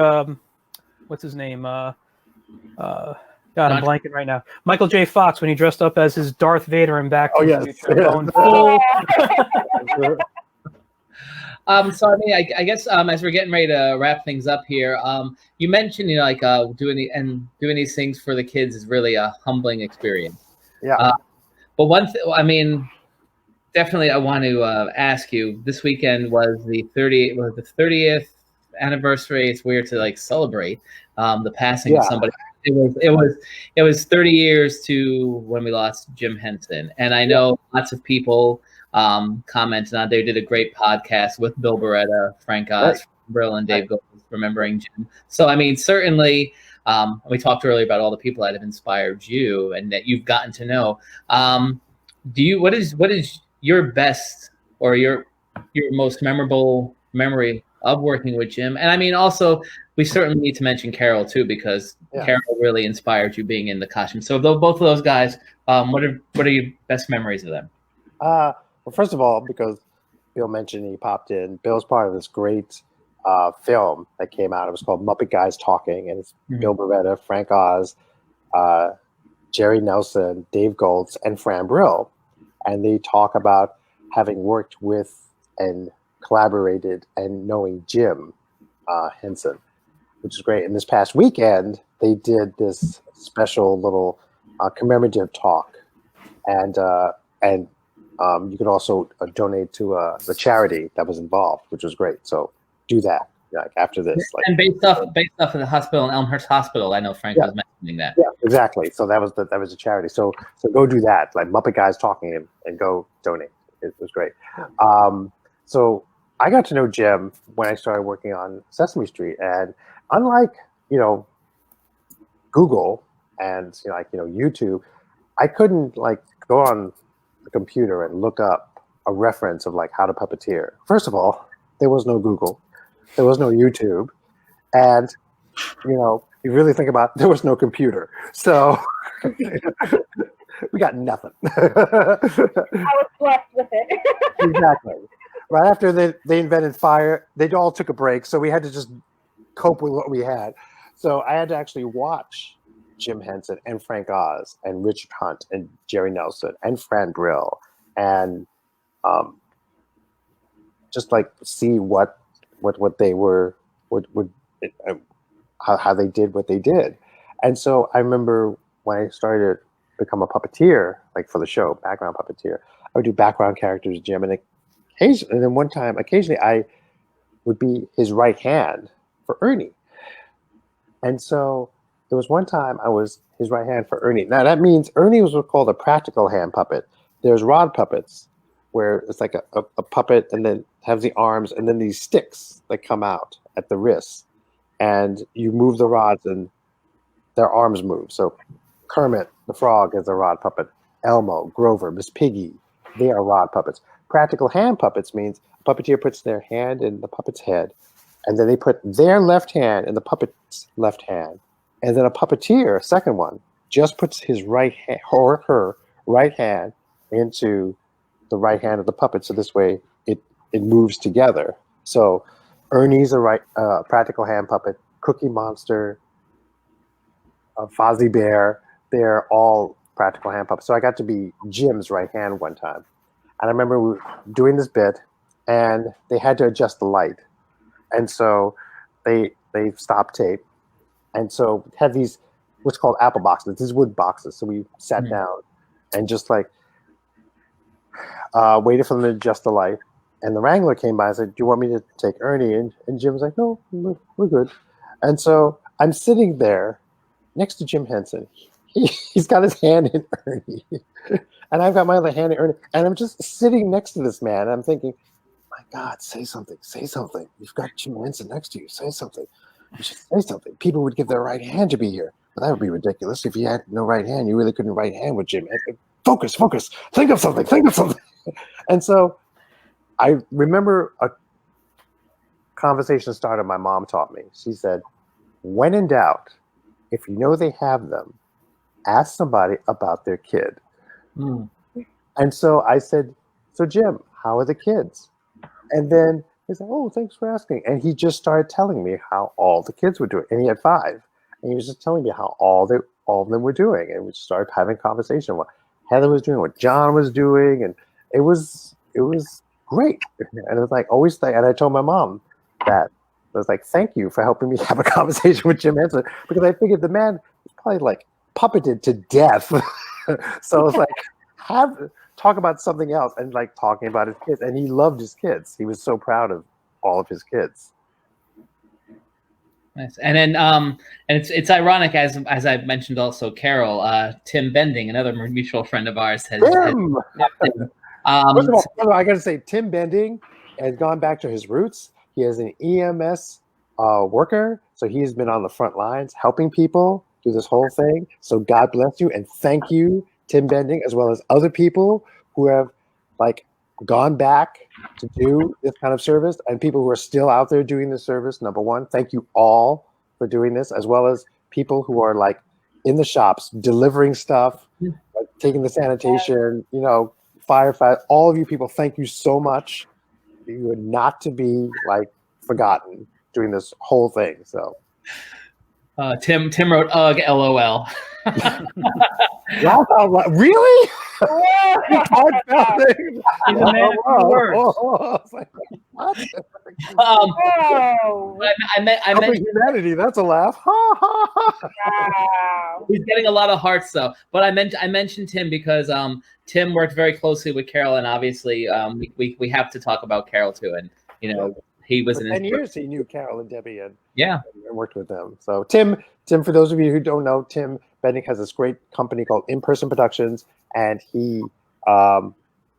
what's his name? God, I'm blanking right now. Michael J. Fox when he dressed up as his Darth Vader in Back to the Future. Going full. So I mean, I guess as we're getting ready to wrap things up here, you mentioned doing these things for the kids is really a humbling experience. Yeah. But I mean, definitely I want to ask you. This weekend was the 30th anniversary. It's weird to celebrate the passing of somebody. It was 30 years to when we lost Jim Henson, and I know lots of people commented on. They did a great podcast with Bill Beretta, Frank Oz, Brill, and Dave Gold, remembering Jim. So I mean, certainly, we talked earlier about all the people that have inspired you and that you've gotten to know. What is your best or your most memorable memory of working with Jim? And I mean, also, we certainly need to mention Carol too, because Carol really inspired you being in the costume. So both of those guys, what are your best memories of them? Well, first of all, because Bill mentioned he popped in, Bill's part of this great film that came out. It was called Muppet Guys Talking, and it's Bill Beretta, Frank Oz, Jerry Nelson, Dave Goltz, and Fran Brill. And they talk about having worked with and collaborated and knowing Jim Henson, which is great. And this past weekend, they did this special little commemorative talk, and you could also donate to the charity that was involved, which was great. So do that after this. And based off of the hospital in Elmhurst Hospital, I know Frank was mentioning that. Yeah, exactly. So that was a charity. So go do that, like Muppet Guys Talking, and go donate. It was great. So I got to know Jim when I started working on Sesame Street, and unlike Google and YouTube, I couldn't go on the computer and look up a reference of how to puppeteer. First of all, there was no Google, there was no YouTube, and you really think about it, there was no computer. So we got nothing. I was blessed with it. Exactly. Right after they invented fire, they all took a break, so we had to just cope with what we had. So I had to actually watch Jim Henson and Frank Oz and Richard Hunt and Jerry Nelson and Fran Brill and just see what they were, how they did what they did. And so I remember when I started to become a puppeteer, for the show, background puppeteer, I would do background characters, Jim, and then one time, occasionally I would be his right hand for Ernie. And so there was one time I was his right hand for Ernie. Now that means Ernie was what's called a practical hand puppet. There's rod puppets where it's like a puppet and then has the arms and then these sticks that come out at the wrists. And you move the rods and their arms move. So Kermit the Frog is a rod puppet. Elmo, Grover, Miss Piggy, they are rod puppets. Practical hand puppets means a puppeteer puts their hand in the puppet's head, and then they put their left hand in the puppet's left hand. And then a puppeteer, second one, just puts his right hand or her right hand into the right hand of the puppet. So this way it moves together. So Ernie's a practical hand puppet, Cookie Monster, Fozzie Bear, they're all practical hand puppets. So I got to be Jim's right hand one time. And I remember we were doing this bit and they had to adjust the light. And so they stopped tape. And so we had these, what's called apple boxes, these wood boxes. So we sat down and just waited for them to adjust the light. And the wrangler came by and said, "Do you want me to take Ernie?" And Jim was like, "No, we're good." And so I'm sitting there next to Jim Henson. He's got his hand in Ernie, and I've got my other hand in Ernie, and I'm just sitting next to this man. And I'm thinking, my God, say something, say something. You've got Jim Henson next to you. Say something. You should say something. People would give their right hand to be here, but that would be ridiculous. If you had no right hand, you really couldn't right hand with Jim Henson. Focus. Think of something. And so I remember a conversation started my mom taught me. She said, when in doubt, if you know they have them, ask somebody about their kid. And so I said, so Jim, how are the kids? And then he said, oh, thanks for asking. And he just started telling me how all the kids were doing. And he had 5. And he was just telling me how all of them were doing. And we started having conversation what Heather was doing, what John was doing. And it was great. And it was like, always and I told my mom that. I was like, thank you for helping me have a conversation with Jim Henson, because I figured the man was probably like puppeted to death. So I was like, talk about something else, and like talking about his kids. And he loved his kids. He was so proud of all of his kids. Nice. And then and it's ironic, as I mentioned also, Carol, Tim Bending, another mutual friend of ours, has First of all, I gotta say, Tim Bending has gone back to his roots. He is an EMS worker, so he's been on the front lines helping people do this whole thing. So God bless you, and thank you, Tim Bending, as well as other people who have like gone back to do this kind of service, and people who are still out there doing this service. Number one, thank you all for doing this, as well as people who are like in the shops delivering stuff, like taking the sanitation, firefight. All of you people, thank you so much. You are not to be like forgotten doing this whole thing. So Tim wrote ugh LOL. Really? I meant humanity. That's a laugh. He's getting a lot of hearts though. But I mentioned Tim because Tim worked very closely with Carol, and obviously we have to talk about Carol too. And he was in 10 years. He knew Carol and Debbie, and worked with them. So Tim, for those of you who don't know, Tim Bending has this great company called In Person Productions, and he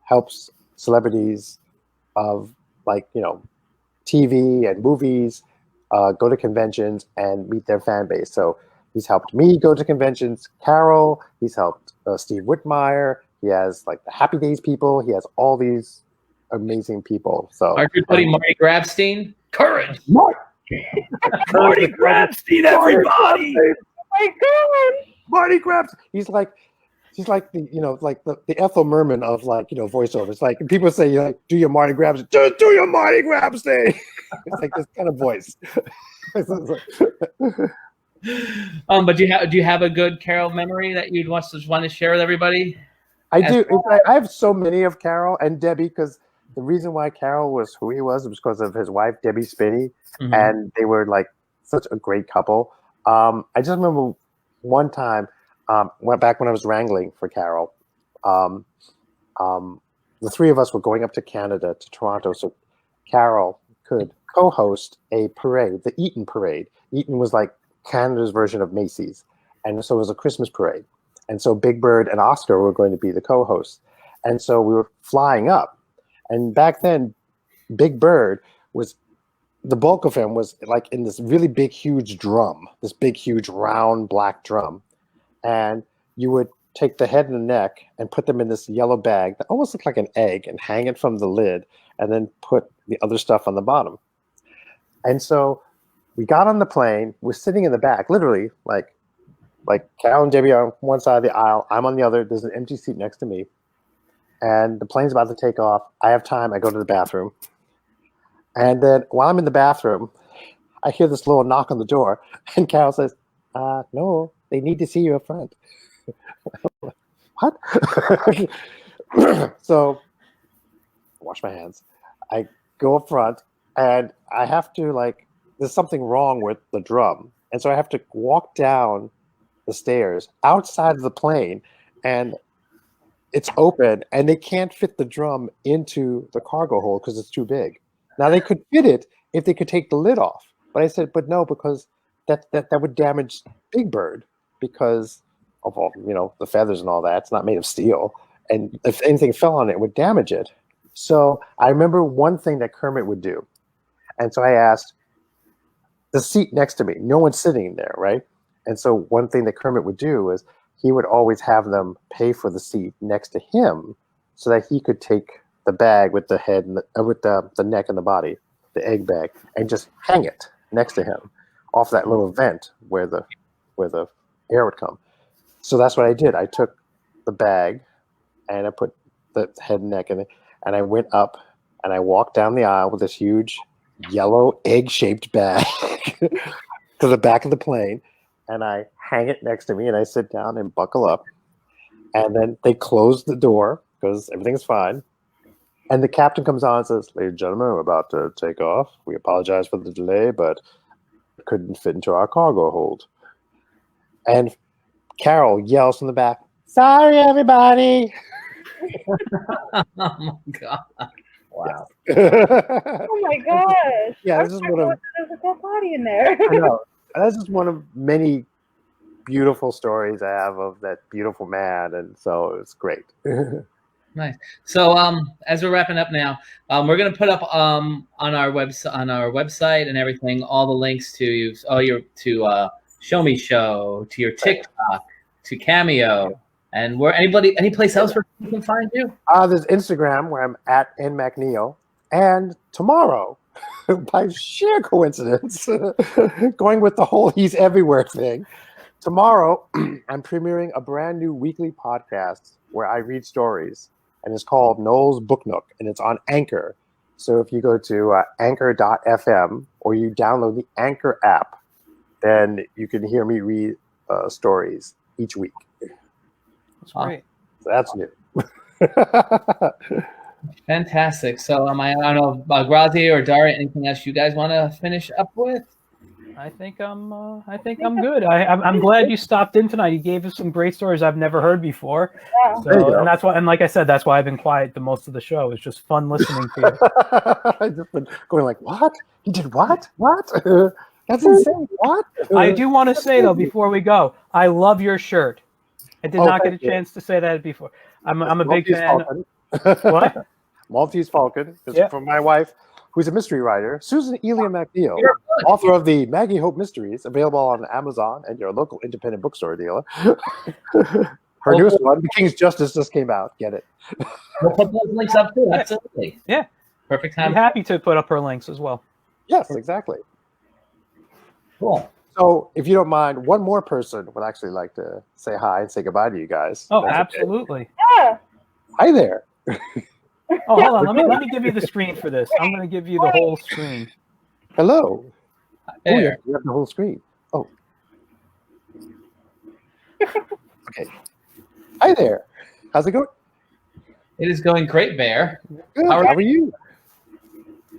helps celebrities of TV and movies go to conventions and meet their fan base. So he's helped me go to conventions. Carol, he's helped Steve Whitmire. He has like the Happy Days people. He has all these amazing people. So are you putting Marty Grabstein? Courage, Marty Grabstein, everybody! Oh my God, Marty Grabstein. He's like the Ethel Merman of voiceovers. Like people say, do your Marty Grabstein, do your Marty Grabstein. It's like this kind of voice. But do you have a good Carol memory that you'd want to share with everybody? I do. I have so many of Carol and Debbie, because the reason why Carol was who he was because of his wife, Debbie Spinney, and they were like such a great couple. I just remember one time, went back when I was wrangling for Carol. The 3 of us were going up to Canada, to Toronto, so Carol could co-host a parade, the Eaton Parade. Eaton was like Canada's version of Macy's, and so it was a Christmas parade. And so Big Bird and Oscar were going to be the co-hosts. And so we were flying up. And back then, Big Bird was, the bulk of him was like in this really big, huge drum, this big, huge, round, black drum. And you would take the head and the neck and put them in this yellow bag that almost looked like an egg and hang it from the lid and then put the other stuff on the bottom. And so we got on the plane. We're sitting in the back, literally, like Carol and Debbie are on one side of the aisle. I'm on the other. There's an empty seat next to me. And the plane's about to take off. I have time. I go to the bathroom. And then while I'm in the bathroom, I hear this little knock on the door. And Carol says, no, they need to see you up front. What? So wash my hands. I go up front, and I have to, there's something wrong with the drum. And so I have to walk down the stairs outside of the plane, and it's open, and they can't fit the drum into the cargo hold because it's too big. Now they could fit it if they could take the lid off, but I said, but no, because that would damage Big Bird because of all, the feathers and all that. It's not made of steel, and if anything fell on it, it would damage it. So I remember one thing that Kermit would do, and so I asked the seat next to me. No one's sitting there, right? And so one thing that Kermit would do is he would always have them pay for the seat next to him, so that he could take the bag with the head and with the neck and the body, the egg bag, and just hang it next to him off that little vent where the air would come. So that's what I did. I took the bag and I put the head and neck in it, and I went up and I walked down the aisle with this huge yellow egg-shaped bag to the back of the plane, and I hang it next to me, and I sit down and buckle up, and then they close the door because everything's fine. And the captain comes on and says, "Ladies and gentlemen, we're about to take off. We apologize for the delay, but it couldn't fit into our cargo hold." And Carol yells from the back, "Sorry, everybody." Oh my god! Wow. Oh my gosh! Yeah, this is one of there's a dead body in there. I know. That's just one of many beautiful stories I have of that beautiful man, and so it's great. Nice. So as we're wrapping up now, we're gonna put up on our website and everything all the links to Show Me Show, to your TikTok, to Cameo, and any place else where people can find you? There's Instagram where I'm at N MacNeal, and tomorrow, by sheer coincidence, going with the whole he's everywhere thing, tomorrow I'm premiering a brand new weekly podcast where I read stories, and it's called Noel's Book Nook, and it's on Anchor. So if you go to anchor.fm or you download the Anchor app, then you can hear me read stories each week. That's great. So that's new. Fantastic. So I don't know, Grazi or Daria, anything else you guys want to finish up with? I think I'm good. I'm glad you stopped in tonight. You gave us some great stories I've never heard before. Yeah. So, and that's why, and like I said, that's why I've been quiet the most of the show. It's just fun listening to you. I've just been going like, what? He did what? What? That's insane. What? I do want to say though, before we go, I love your shirt. I did not get a chance to say that before. I'm a big fan. What? Maltese Falcon is from my wife, who's a mystery writer, Susan Elia MacNeal, author of the Maggie Hope Mysteries, available on Amazon and your local independent bookstore dealer. Her newest one, The King's Justice, just came out. Get it? We'll put those links up too. Absolutely. Yeah. Perfect time. I'm happy to put up her links as well. Yes, exactly. Cool. So, if you don't mind, one more person would actually like to say hi and say goodbye to you guys. Oh, absolutely. Okay. Yeah. Hi there. Oh, hold on. Let me give you the screen for this. I'm going to give you the whole screen. Hello. There. Oh, yeah, you have the whole screen. Oh. Okay. Hi there. How's it going? It is going great, Bear. Good. How are you?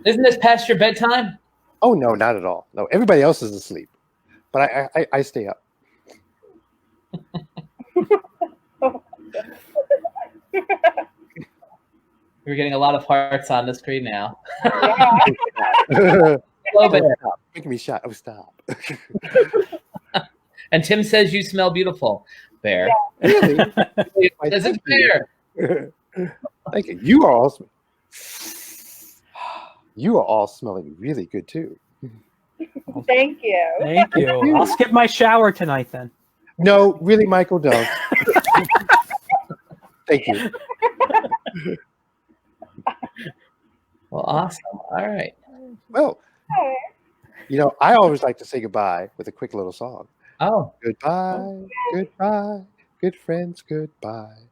Isn't this past your bedtime? Oh, no, not at all. No, everybody else is asleep. But I stay up. We're getting a lot of hearts on the screen now. Yeah. Hello, Bear. Stop. Making me shy. Oh, stop. And Tim says you smell beautiful, Bear. Yeah. Really? This is Bear. Thank you. You are all smelling really good too. Thank you. Thank you. I'll skip my shower tonight then. No, really, Michael, don't. Thank you. Well, awesome. All right. Well, I always like to say goodbye with a quick little song. Oh. Goodbye, goodbye, good friends, goodbye.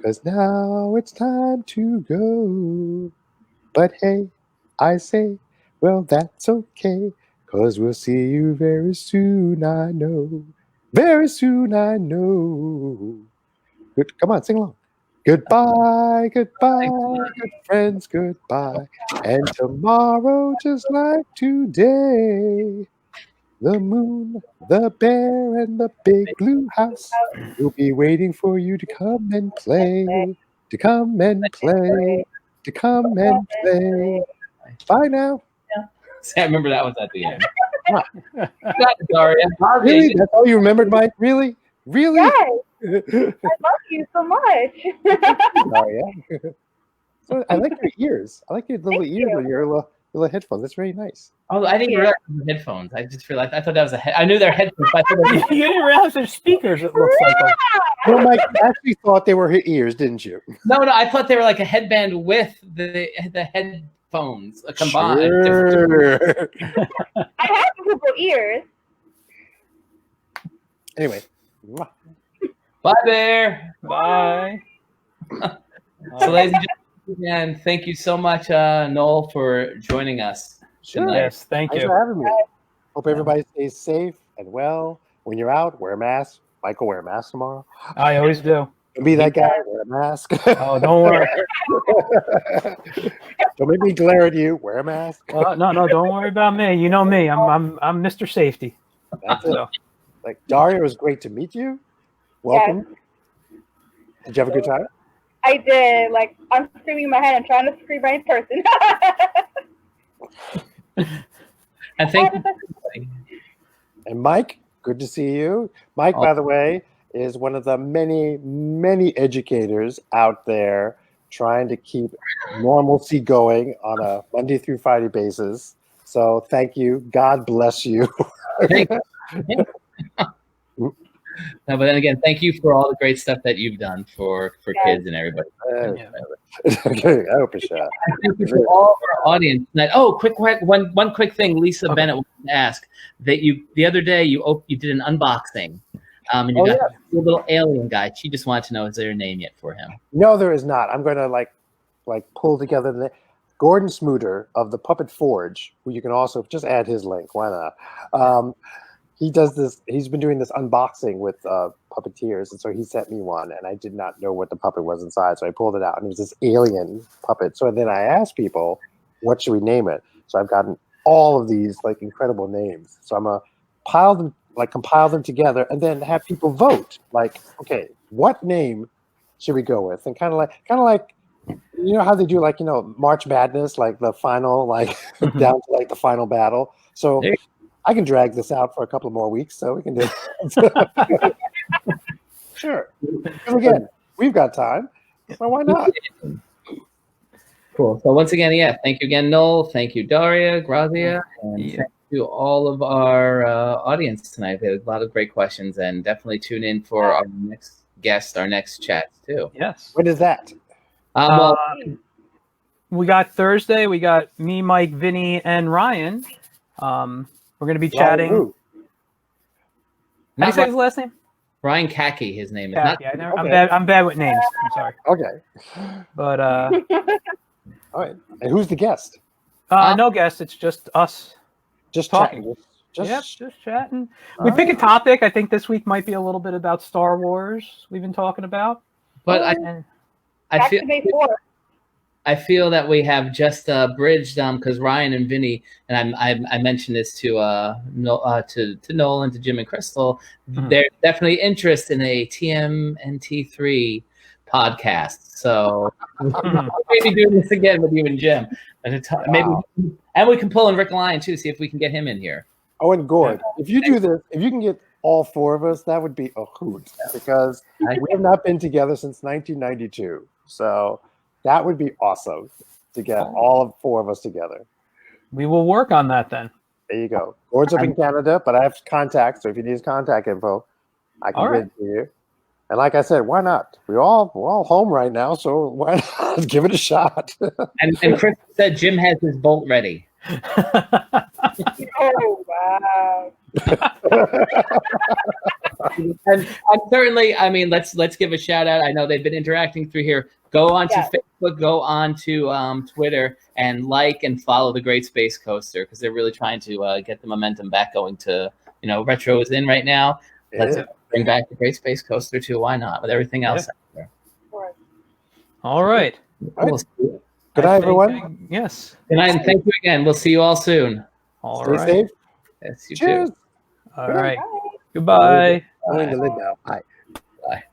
'Cause now it's time to go. But hey, I say, well, that's okay. 'Cause we'll see you very soon, I know. Very soon, I know. Good. Come on, sing along. Goodbye, goodbye, good friends, goodbye. And tomorrow, just like today, the moon, the bear, and the big blue house will be waiting for you to come and play, to come and play, to come and play. Bye now. See, I remember that was at the end. Got it, Daria. Really? That's all you remembered, Mike? Really? Really? Yes. I love you so much. Daria. So I like your ears. I like your little ears with your little headphones. That's very nice. Oh, I didn't realize it was headphones. I just realized. I thought that was I knew they're headphones. But I thought You didn't realize they're speakers. It looks like. No, Mike, you actually thought they were her ears, didn't you? no. I thought they were like a headband with the headphones combined. Sure. I have beautiful ears. Anyway. Bye, Bear. Bye. So, ladies and gentlemen, again, thank you so much, Noel, for joining us. Sure. Yes, thank Thanks you. for having me. Hope everybody stays safe and well. When you're out, wear a mask. Mike will wear a mask tomorrow. I always do. Don't be that guy. Wear a mask. Oh, don't worry. Don't make me glare at you. Wear a mask. No, don't worry about me. You know me. I'm Mr. Safety. That's it. So, Like, Daria, it was great to meet you. Welcome. Yes. Did you have a good time? I did. Like, I'm screaming in my head. I'm trying to scream right in person. And thank you. And Mike, good to see you. Mike, by the way, is one of the many, many educators out there trying to keep normalcy going on a Monday through Friday basis. So thank you. God bless you. Thank you. No, but then again, thank you for all the great stuff that you've done for kids and everybody. Okay, I hope it's Thank you for all of our audience tonight. Oh, one quick thing, Lisa Bennett wanted to ask that the other day you did an unboxing, and you got a little alien guy. She just wanted to know, is there a name yet for him? No, there is not. I'm going to like pull together Gordon Smooter of the Puppet Forge, who you can also just add his link. Why not? He does this. He's been doing this unboxing with puppeteers, and so he sent me one, and I did not know what the puppet was inside, so I pulled it out, and it was this alien puppet. So then I asked people, "What should we name it?" So I've gotten all of these like incredible names. So I'm gonna compile them together, and then have people vote. Like, okay, what name should we go with? And kind of like. You know how they do March Madness, like the final, down to like the final battle. So I can drag this out for a couple more weeks, so we can do it. Sure. Because again, we've got time, so why not? Cool. So once again, thank you again, Noel. Thank you, Daria, Grazia, and thank you all of our audience tonight. We had a lot of great questions, and definitely tune in for our next guest, our next chats too. yes. When is that? We got Thursday. We got me, Mike, Vinny, and Ryan. We're going to be chatting. How do you say his last name? Ryan Kaki, his name is. Kaki. I'm bad with names. I'm sorry. Okay. But all right. And who's the guest? no guest. It's just us. Just talking. Chatting. Just chatting. We pick a topic. I think this week might be a little bit about Star Wars. We've been talking about. But I feel that we have just bridged because Ryan and Vinny, and I mentioned this to Noel and to Jim and Crystal. Mm-hmm. There's definitely interest in a TMNT3 podcast. So maybe doing this again with you and Jim. Maybe, and we can pull in Rick Lyon too, see if we can get him in here. Oh, and Gord, if you do this, if you can get all four of us, that would be a hoot because we have not been together since 1992. So that would be awesome to get all four of us together. We will work on that then. There you go. Gord's up in Canada, but I have contacts, so if you need his contact info, I can get it to you. And like I said, why not? We're all home right now, so why not give it a shot? and Chris said Jim has his bolt ready. Oh wow! and certainly, I mean, let's give a shout out. I know they've been interacting through here. Go on to Facebook, go on to Twitter, and like and follow the Great Space Coaster because they're really trying to get the momentum back going. To retro is in right now. Let's bring back the Great Space Coaster too. Why not? With everything else out there. All right. Good night, everyone. Yes. Good night, and thank you again. We'll see you all soon. All Stay right. safe. Yes, you Cheers. too. All right. Goodbye. I'm going to live now. Bye. Bye.